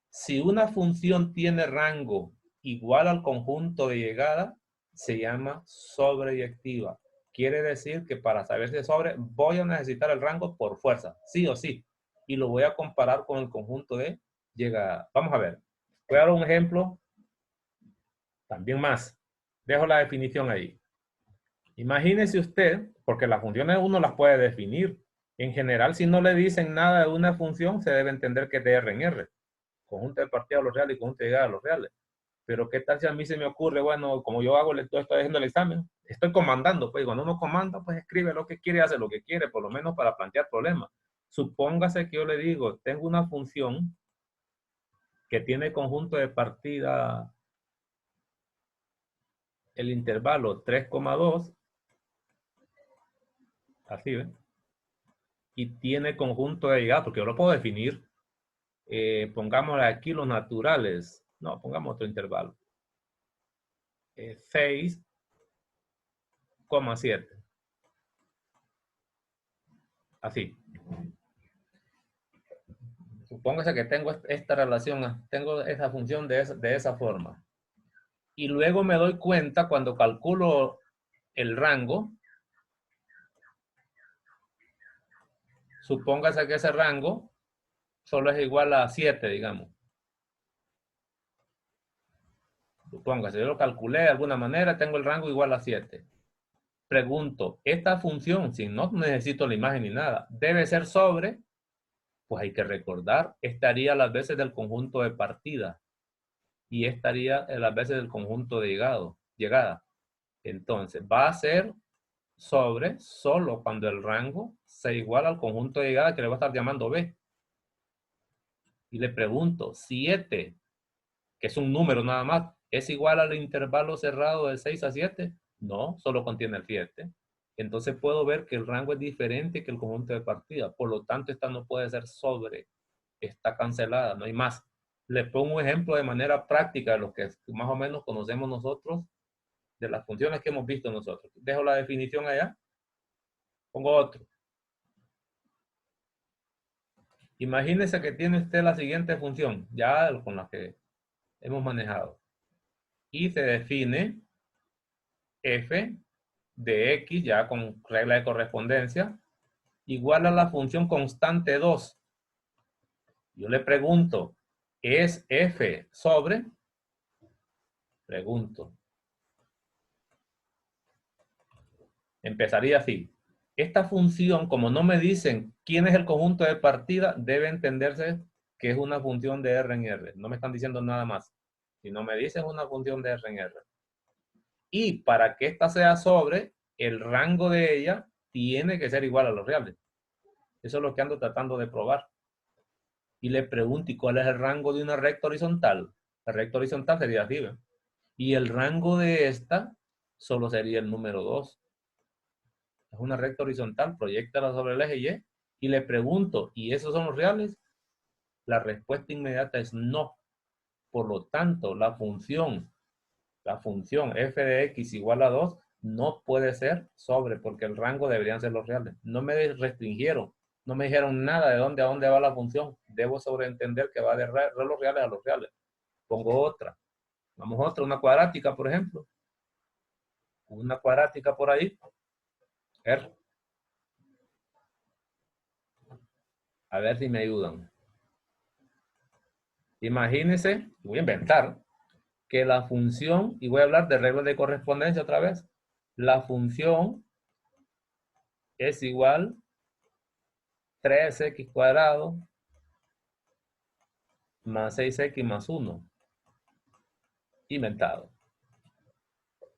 si una función tiene rango igual al conjunto de llegada, se llama sobreyectiva. Quiere decir que para saber si es sobre, voy a necesitar el rango por fuerza, sí o sí. Y lo voy a comparar con el conjunto de llegada. Vamos a ver. Voy a dar un ejemplo también más. Dejo la definición ahí. Imagínese usted, porque las funciones uno las puede definir. En general, si no le dicen nada de una función, se debe entender que es de R en R. Conjunto de partida a los reales y conjunto de llegada a los reales. Pero ¿qué tal si a mí se me ocurre, bueno, como yo hago, estoy haciendo el examen, estoy comandando, pues cuando uno comanda, pues escribe lo que quiere, hace lo que quiere, por lo menos para plantear problemas. Supóngase que yo le digo, tengo una función que tiene conjunto de partida el intervalo 3,2, así, ¿ven? Y tiene conjunto de llegada, porque yo lo puedo definir, pongámosle aquí los naturales, no, pongamos otro intervalo. 6,7. Así. Supóngase que tengo esta relación, tengo esa función de esa forma. Y luego me doy cuenta cuando calculo el rango, supóngase que ese rango solo es igual a 7, digamos. Supóngase, yo lo calculé de alguna manera, tengo el rango igual a 7. Pregunto, esta función, si no necesito la imagen ni nada, debe ser sobre, pues hay que recordar, estaría a las veces del conjunto de partida y estaría a las veces del conjunto de llegada. Entonces, va a ser sobre solo cuando el rango sea igual al conjunto de llegada que le va a estar llamando B. Y le pregunto, 7, que es un número nada más, ¿es igual al intervalo cerrado de 6 a 7? No, solo contiene el 7. Entonces puedo ver que el rango es diferente que el conjunto de partida. Por lo tanto, esta no puede ser sobre. Está cancelada, no hay más. Le pongo un ejemplo de manera práctica de lo que más o menos conocemos nosotros, de las funciones que hemos visto nosotros. Dejo la definición allá. Pongo otro. Imagínese que tiene usted la siguiente función, ya con la que hemos manejado. Y se define f de x, ya con regla de correspondencia, igual a la función constante 2. Yo le pregunto, ¿es f sobre? Pregunto. Empezaría así. Esta función, como no me dicen quién es el conjunto de partida, debe entenderse que es una función de R en R. No me están diciendo nada más. Si no me dicen una función de R en R. Y para que esta sea sobre, el rango de ella tiene que ser igual a los reales. Eso es lo que ando tratando de probar. Y le pregunto, ¿y cuál es el rango de una recta horizontal? La recta horizontal sería así, ¿ve? Y el rango de esta solo sería el número 2. Es una recta horizontal, proyéctala sobre el eje Y. Y le pregunto, ¿y esos son los reales? La respuesta inmediata es no. Por lo tanto, la función f de x igual a 2 no puede ser sobre, porque el rango deberían ser los reales. No me restringieron, no me dijeron nada de dónde a dónde va la función. Debo sobreentender que va de los reales a los reales. Pongo otra. Vamos a otra, una cuadrática, por ejemplo. Una cuadrática por ahí. R. A ver si me ayudan. Imagínense, voy a inventar, que la función, y voy a hablar de reglas de correspondencia otra vez, la función es igual 3x cuadrado más 6x más 1. Inventado.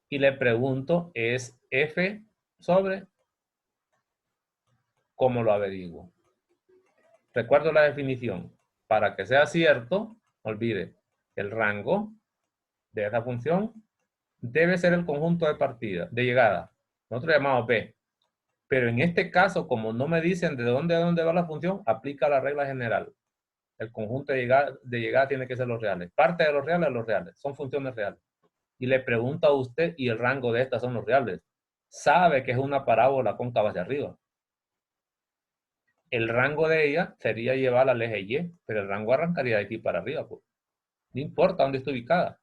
Y le pregunto, ¿es f sobre? ¿Cómo lo averiguo? Recuerdo la definición. Para que sea cierto, olvide, el rango de esa función debe ser el conjunto de partida, de llegada. Nosotros llamamos B. Pero en este caso, como no me dicen de dónde a dónde va la función, aplica la regla general. El conjunto de llegada tiene que ser los reales. Parte de los reales. Son funciones reales. Y le pregunta a usted, y el rango de estas son los reales. Sabe que es una parábola cóncava hacia arriba. El rango de ella sería llevar al eje Y, pero el rango arrancaría de aquí para arriba. Pues. No importa dónde esté ubicada.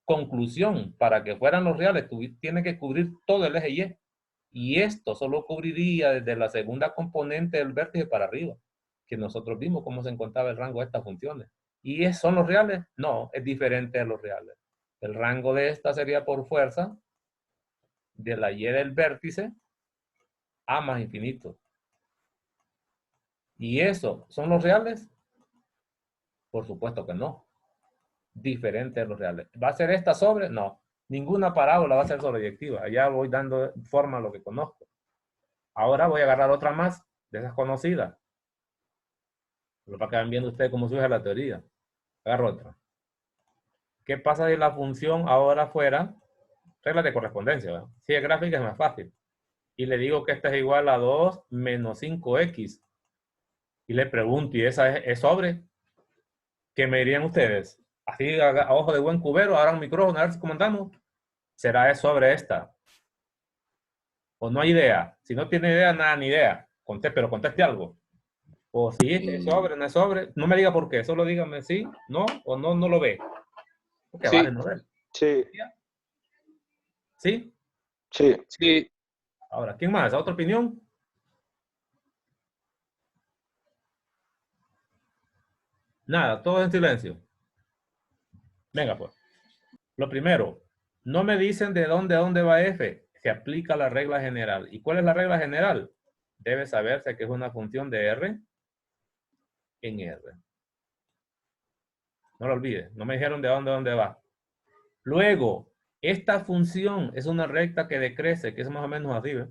Conclusión, para que fueran los reales, tiene que cubrir todo el eje Y. Y esto solo cubriría desde la segunda componente del vértice para arriba, que nosotros vimos cómo se encontraba el rango de estas funciones. ¿Y son los reales? No, es diferente de los reales. El rango de esta sería por fuerza de la Y del vértice a más infinito. ¿Y eso son los reales? Por supuesto que no. Diferente de los reales. ¿Va a ser esta sobre? No. Ninguna parábola va a ser sobreyectiva. Ya voy dando forma a lo que conozco. Ahora voy a agarrar otra más de esas conocidas. Pero para que vayan viendo ustedes cómo surge la teoría. Agarro otra. ¿Qué pasa si la función ahora fuera reglas de correspondencia? ¿verdad? Si es gráfica es más fácil. Y le digo que esta es igual a 2 menos 5x. Y le pregunto, ¿y esa es sobre? ¿Qué me dirían ustedes? Así a ojo de buen cubero, ahora un micrófono, a ver si comentamos. ¿Será es sobre esta? ¿O no hay idea? Si no tiene idea, nada, ni idea. Pero conteste algo. O si es sobre, no es sobre. No me diga por qué, solo dígame sí, no, o no, no lo ve. Porque Sí. vale, no ver. Sí, ¿Sí? sí. Sí. Ahora, ¿quién más? ¿Otra opinión? Nada, todo en silencio. Venga, pues. Lo primero, no me dicen de dónde a dónde va F. Se aplica la regla general. ¿Y cuál es la regla general? Debe saberse que es una función de R en R. No lo olvide. No me dijeron de dónde va. Luego, esta función es una recta que decrece, que es más o menos así, ¿ves?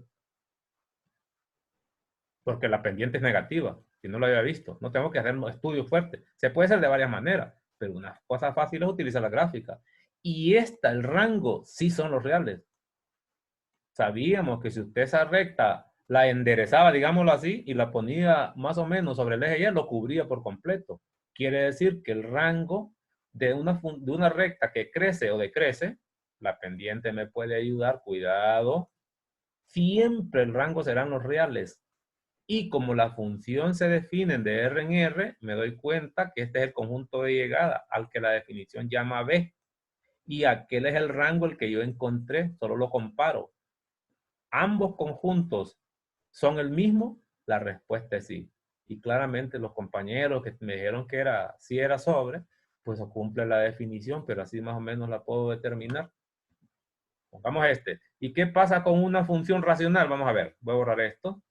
Porque la pendiente es negativa. Si no lo había visto, no tengo que hacer un estudio fuerte. Se puede hacer de varias maneras, pero una cosa fácil es utilizar la gráfica. Y el rango, sí son los reales. Sabíamos que si usted esa recta la enderezaba, digámoslo así, y la ponía más o menos sobre el eje Y, lo cubría por completo. Quiere decir que el rango de una recta que crece o decrece, la pendiente me puede ayudar, cuidado, siempre el rango serán los reales. Y como la función se define de R en R, me doy cuenta que este es el conjunto de llegada al que la definición llama B. Y aquel es el rango el que yo encontré, solo lo comparo. ¿Ambos conjuntos son el mismo? La respuesta es sí. Y claramente los compañeros que me dijeron que sí era sobre, pues cumple la definición, pero así más o menos la puedo determinar. Pongamos este. ¿Y qué pasa con una función racional? Vamos a ver. Voy a borrar esto.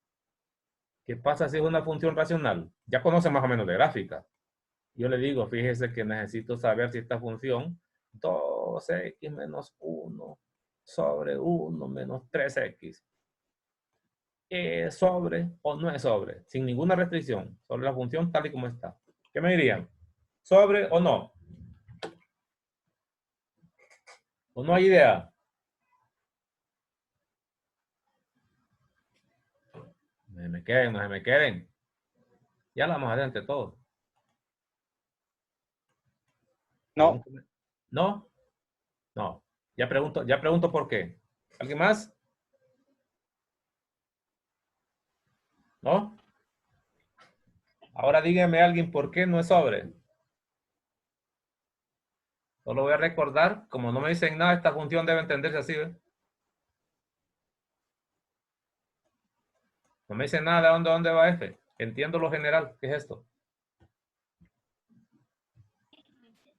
¿Qué pasa si es una función racional? Ya conocen más o menos de gráfica. Yo le digo, fíjese que necesito saber si esta función 2x menos 1 sobre 1 menos 3x es sobre o no es sobre, sin ninguna restricción, sobre la función tal y como está. ¿Qué me dirían? ¿Sobre o no? ¿O no hay idea? No se me queden, no se me queden. Ya la vamos a hacer entre todos. No. ¿No? No. Ya pregunto por qué. ¿Alguien más? ¿No? Ahora dígame alguien por qué no es sobre. Solo voy a recordar, como no me dicen nada, esta función debe entenderse así, ¿ves? No me dicen nada de dónde va F. Entiendo lo general. ¿Qué es esto?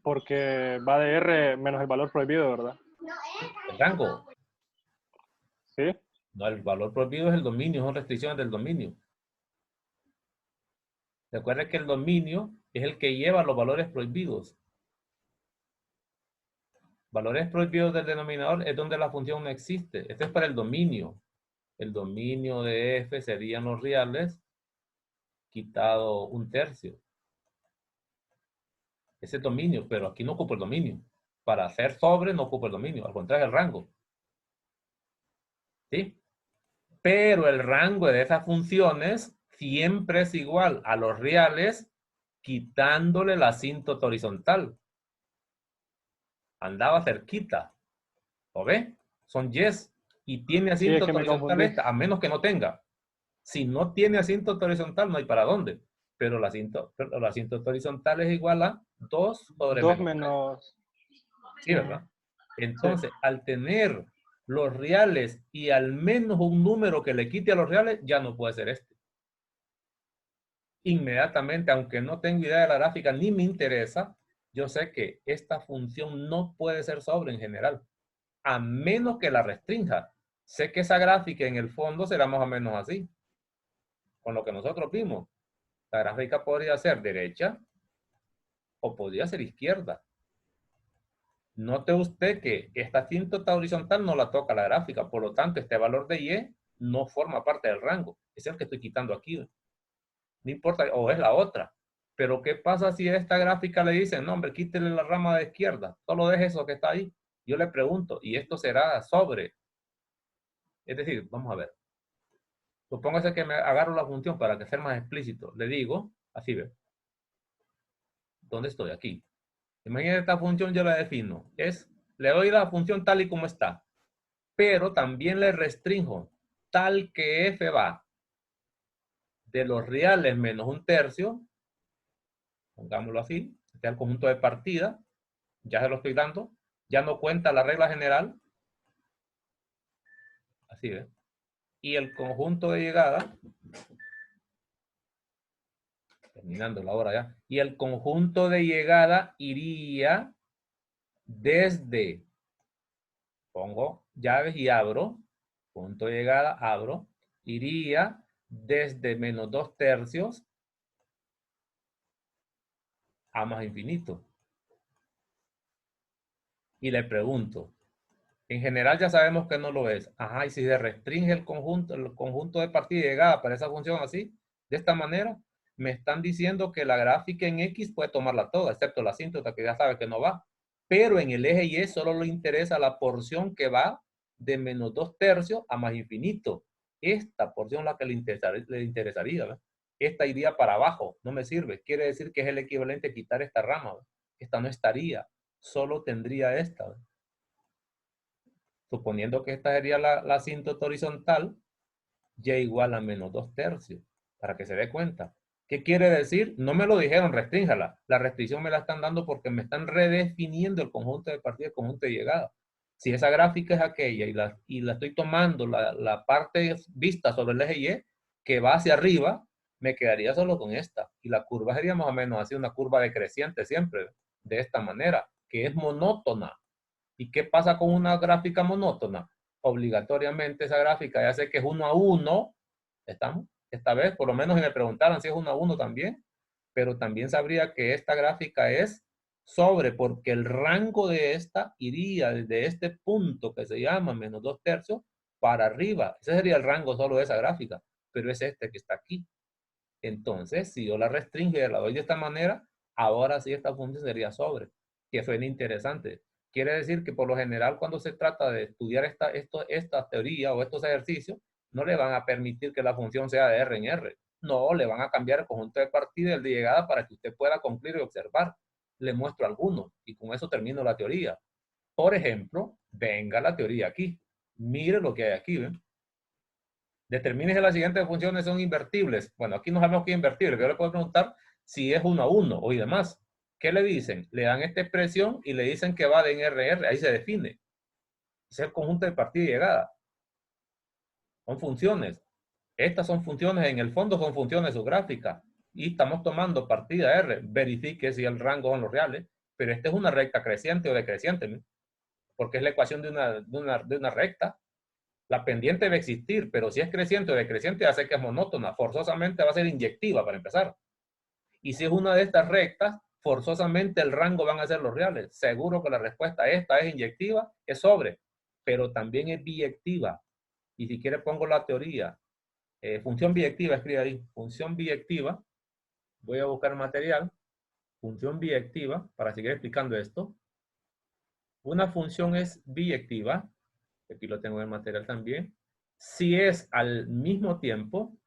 Porque va de R menos el valor prohibido, ¿verdad? El rango. ¿Sí? No, el valor prohibido es el dominio, son restricciones del dominio. Recuerden que el dominio es el que lleva los valores prohibidos. Valores prohibidos del denominador es donde la función no existe. Este es para el dominio. El dominio de F serían los reales quitado 1/3. Ese es dominio, pero aquí no ocupo el dominio. Para hacer sobre no ocupo el dominio, al contrario, el rango. ¿Sí? Pero el rango de esas funciones siempre es igual a los reales quitándole la asíntota horizontal. Andaba cerquita. ¿Lo ve? Son yes. Y tiene Sí, es que asíntota me horizontal confundí. esta, a menos que no tenga. Si no tiene asíntota horizontal, no hay para dónde. Pero la asíntota horizontal es igual a 2 sobre 2 menos 3. menos... Sí, ¿verdad? Sí. Entonces, al tener los reales y al menos un número que le quite a los reales, ya no puede ser este. Inmediatamente, aunque no tengo idea de la gráfica ni me interesa, yo sé que esta función no puede ser sobre en general, a menos que la restrinja. Sé que esa gráfica en el fondo será más o menos así, con lo que nosotros vimos. La gráfica podría ser derecha o podría ser izquierda. Note usted que esta asíntota horizontal no la toca la gráfica, por lo tanto, este valor de y no forma parte del rango. Es el que estoy quitando aquí. No importa, o es la otra. Pero ¿qué pasa si a esta gráfica le dicen, no, hombre, quítele la rama de izquierda, solo deje eso que está ahí? Yo le pregunto, ¿y esto será sobre? Es decir, vamos a ver. Supóngase que me agarro la función para que sea más explícito. Le digo, así ve. ¿Dónde estoy? Aquí. Imagínate esta función, yo la defino. Le doy la función tal y como está. Pero también le restringo tal que f va de los reales menos un tercio, pongámoslo así, este es el conjunto de partida, ya se lo estoy dando, ya no cuenta la regla general, así ve, y el conjunto de llegada, terminando la hora ya, y el conjunto de llegada iría desde, pongo llaves y abro, punto de llegada, abro, iría desde menos 2 tercios a más infinito. Y le pregunto, en general ya sabemos que no lo es. Ajá, y si se restringe el conjunto de partida y llegada para esa función así, de esta manera, me están diciendo que la gráfica en X puede tomarla toda, excepto la asíntota que ya sabe que no va. Pero en el eje Y solo le interesa la porción que va de menos 2 tercios a más infinito. Esta porción es la que le interesaría. ¿Ve? Esta iría para abajo, no me sirve. Quiere decir que es el equivalente a quitar esta rama. ¿Ve? Esta no estaría, solo tendría esta. ¿Ve? Suponiendo que esta sería la asíntota horizontal, y igual a menos 2 tercios, para que se dé cuenta. ¿Qué quiere decir? No me lo dijeron, restrínjala. La restricción me la están dando porque me están redefiniendo el conjunto de partida y el conjunto de llegada. Si esa gráfica es aquella y la estoy tomando la parte vista sobre el eje Y, que va hacia arriba, me quedaría solo con esta. Y la curva sería más o menos así, una curva decreciente siempre, de esta manera, que es monótona. ¿Y qué pasa con una gráfica monótona? Obligatoriamente esa gráfica ya sé que es 1 a 1, ¿estamos? Esta vez, por lo menos si me preguntaran si es 1 a 1 también, pero también sabría que esta gráfica es sobre, porque el rango de esta iría desde este punto que se llama menos 2 tercios para arriba. Ese sería el rango solo de esa gráfica, pero es este que está aquí. Entonces, si yo la restringo y la doy de esta manera, ahora sí esta función sería sobre, que suena interesante. Quiere decir que por lo general cuando se trata de estudiar esta teoría o estos ejercicios, no le van a permitir que la función sea de R en R. No, le van a cambiar el conjunto de partida y el de llegada para que usted pueda concluir y observar. Le muestro algunos y con eso termino la teoría. Por ejemplo, venga la teoría aquí. Mire lo que hay aquí, ¿ven? Determine si las siguientes funciones son invertibles. Bueno, aquí no sabemos qué es invertible. Yo le puedo preguntar si es 1 a 1 o y demás. ¿Qué le dicen? Le dan esta expresión y le dicen que va de en RR. Ahí se define. Es el conjunto de partida y llegada. Son funciones. Estas son funciones, en el fondo son funciones subgráficas. Y estamos tomando partida R. Verifique si el rango son los reales. Pero esta es una recta creciente o decreciente, ¿no? Porque es la ecuación de una recta. La pendiente debe existir, pero si es creciente o decreciente, hace que es monótona. Forzosamente va a ser inyectiva para empezar. Y si es una de estas rectas, forzosamente el rango van a ser los reales. Seguro que la respuesta esta es inyectiva, es sobre, pero también es biyectiva. Y si quiere pongo la teoría. Función biyectiva, escribe ahí. Función biyectiva. Voy a buscar material. Función biyectiva, para seguir explicando esto. Una función es biyectiva. Aquí lo tengo en el material también. Si es al mismo tiempo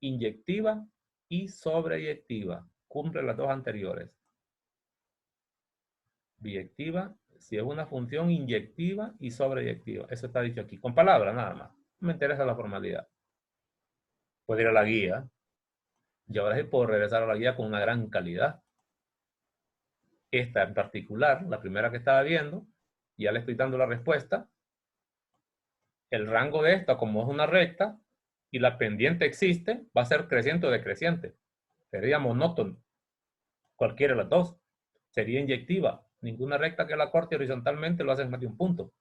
inyectiva y sobreyectiva. cumple las dos anteriores. Biyectiva, si es una función inyectiva y sobreyectiva. Eso está dicho aquí, con palabras nada más. No me interesa la formalidad. Puedo ir a la guía. Y ahora sí puedo regresar a la guía con una gran calidad. Esta en particular, la primera que estaba viendo, ya le estoy dando la respuesta. El rango de esta, como es una recta, y la pendiente existe, va a ser creciente o decreciente. Sería monótono. Cualquiera de las dos. Sería inyectiva. Ninguna recta que la corte horizontalmente lo hace en más de un punto.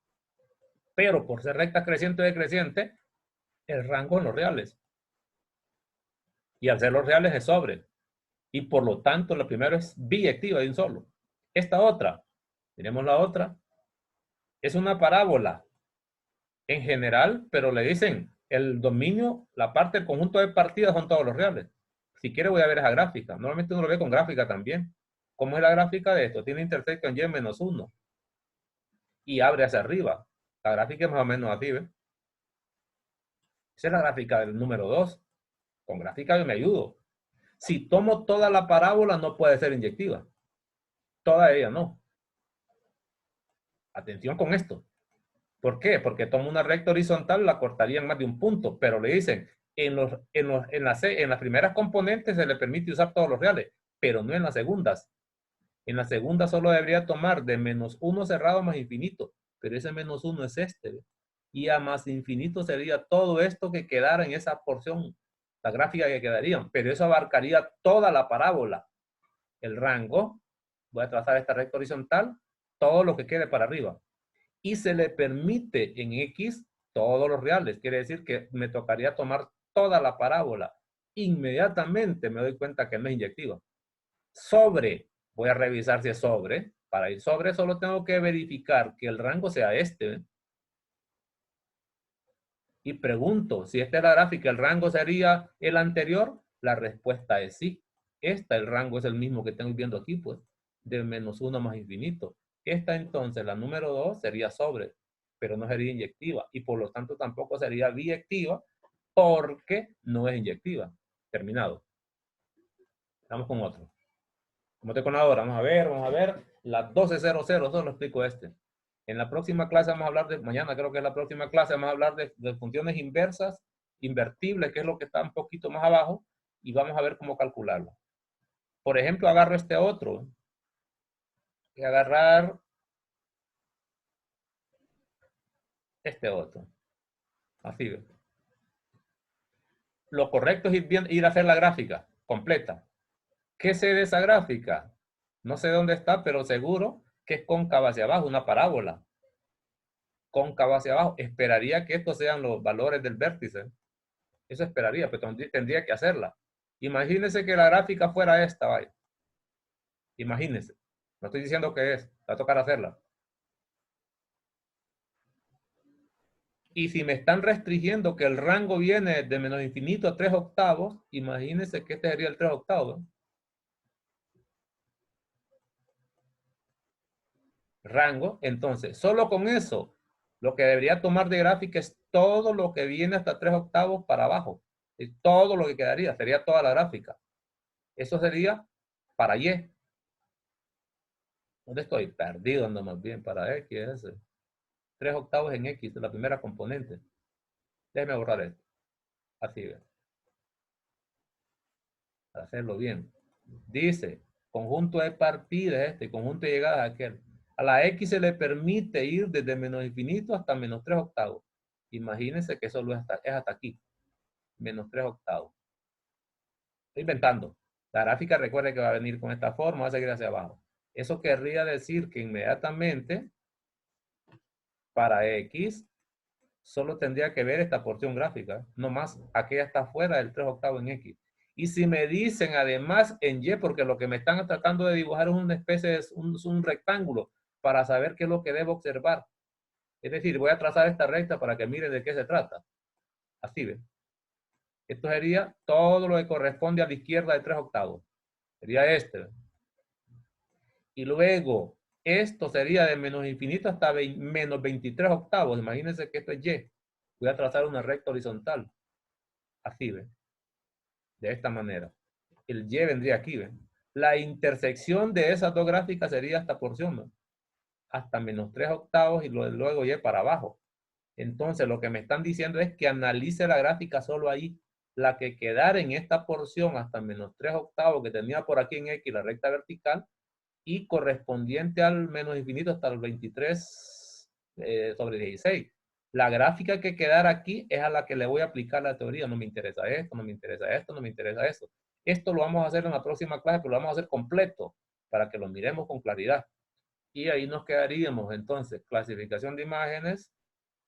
Pero por ser recta creciente o decreciente, el rango en los reales. Y al ser los reales es sobre. Y por lo tanto, la primera es biyectiva de un solo. Esta otra, tenemos la otra, es una parábola en general, pero le dicen el dominio, la parte del conjunto de partidas son todos los reales. Si quiere voy a ver esa gráfica. Normalmente uno lo ve con gráfica también. ¿Cómo es la gráfica de esto? Tiene intersección y menos 1. Y abre hacia arriba. La gráfica es más o menos así, ¿ves? Esa es la gráfica del número 2. Con gráfica yo me ayudo. Si tomo toda la parábola no puede ser inyectiva. Toda ella no. Atención con esto. ¿Por qué? Porque tomo una recta horizontal, la cortaría en más de un punto, pero le dicen, en las primeras componentes se le permite usar todos los reales, pero no en las segundas. En la segunda solo debería tomar de menos 1 cerrado más infinito, pero ese menos 1 es este, ¿ve? Y a más infinito sería todo esto que quedara en esa porción, la gráfica que quedaría, pero eso abarcaría toda la parábola. El rango, voy a trazar esta recta horizontal, todo lo que quede para arriba. Y se le permite en X todos los reales. Quiere decir que me tocaría tomar toda la parábola. Inmediatamente me doy cuenta que no es inyectiva. Sobre, voy a revisar si es sobre. Para ir sobre solo tengo que verificar que el rango sea este. Y pregunto, si esta es la gráfica, ¿el rango sería el anterior? La respuesta es sí. El rango es el mismo que tengo viendo aquí, pues, de menos 1 más infinito. Esta entonces, la número 2, sería sobre, pero no sería inyectiva. Y por lo tanto tampoco sería biyectiva porque no es inyectiva. Terminado. Vamos con otro. Como estoy con la hora, vamos a ver. Las 12:00, solo lo explico este. En la próxima clase vamos a hablar de, mañana creo que es la próxima clase, vamos a hablar de funciones inversas, invertibles, que es lo que está un poquito más abajo, y vamos a ver cómo calcularlo. Por ejemplo, agarro este otro. Voy a agarrar este otro. Así ve. Lo correcto es ir a hacer la gráfica completa. ¿Qué sé de esa gráfica? No sé dónde está, pero seguro que es cóncava hacia abajo, una parábola. Cóncava hacia abajo. Esperaría que estos sean los valores del vértice. Eso esperaría, pero tendría que hacerla. Imagínense que la gráfica fuera esta, vaya. Imagínense. No estoy diciendo que es. Va a tocar hacerla. Y si me están restringiendo que el rango viene de menos infinito a 3 octavos, imagínense que este sería el 3 octavos. Rango. Entonces, solo con eso, lo que debería tomar de gráfica es todo lo que viene hasta 3 octavos para abajo. Y todo lo que quedaría, sería toda la gráfica. Eso sería para Y. ¿Dónde estoy? Perdido, ando más bien para X. Ese. 3 octavos en X, la primera componente. Déjeme borrar esto. Así ve. Para hacerlo bien. Dice, conjunto de partidas este, conjunto de llegadas aquel. A la X se le permite ir desde menos infinito hasta menos 3 octavos. Imagínense que solo es hasta aquí. Menos 3 octavos. Estoy inventando. La gráfica recuerde que va a venir con esta forma, va a seguir hacia abajo. Eso querría decir que inmediatamente para X solo tendría que ver esta porción gráfica. No más, aquella está fuera del 3 octavos en X. Y si me dicen además en Y, porque lo que me están tratando de dibujar es una especie de un rectángulo para saber qué es lo que debo observar. Es decir, voy a trazar esta recta para que miren de qué se trata. Así ven. Esto sería todo lo que corresponde a la izquierda de 3 octavos. Sería este. Y luego, esto sería de menos infinito hasta menos 23 octavos. Imagínense que esto es Y. Voy a trazar una recta horizontal. Así ven. De esta manera. El Y vendría aquí, ¿ven? La intersección de esas dos gráficas sería esta porción, ¿no? Hasta menos 3 octavos y luego y para abajo. Entonces, lo que me están diciendo es que analice la gráfica solo ahí. La que quedara en esta porción hasta menos 3 octavos que tenía por aquí en X la recta vertical y correspondiente al menos infinito hasta el 23 sobre 16. La gráfica que quedara aquí es a la que le voy a aplicar la teoría. No me interesa esto, no me interesa esto, no me interesa esto. Esto lo vamos a hacer en la próxima clase, pero lo vamos a hacer completo para que lo miremos con claridad. Y ahí nos quedaríamos entonces, clasificación de imágenes,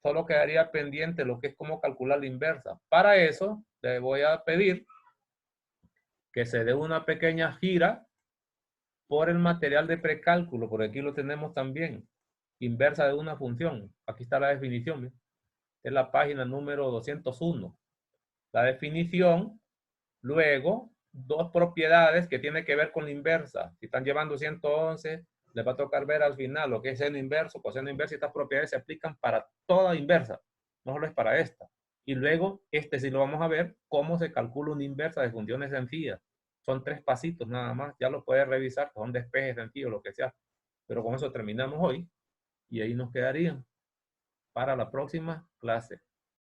solo quedaría pendiente lo que es cómo calcular la inversa. Para eso, le voy a pedir que se dé una pequeña gira por el material de precálculo, por aquí lo tenemos también, inversa de una función. Aquí está la definición, ¿eh? Es la página número 201. La definición, luego, dos propiedades que tienen que ver con la inversa. Si están llevando 111, les va a tocar ver al final lo que es seno inverso, coseno inverso, y estas propiedades se aplican para toda inversa, no solo es para esta. Y luego, sí lo vamos a ver, cómo se calcula una inversa de funciones sencillas. Son 3 pasitos nada más, ya lo puedes revisar, son despejes sencillos, lo que sea. Pero con eso terminamos hoy, y ahí nos quedarían para la próxima clase.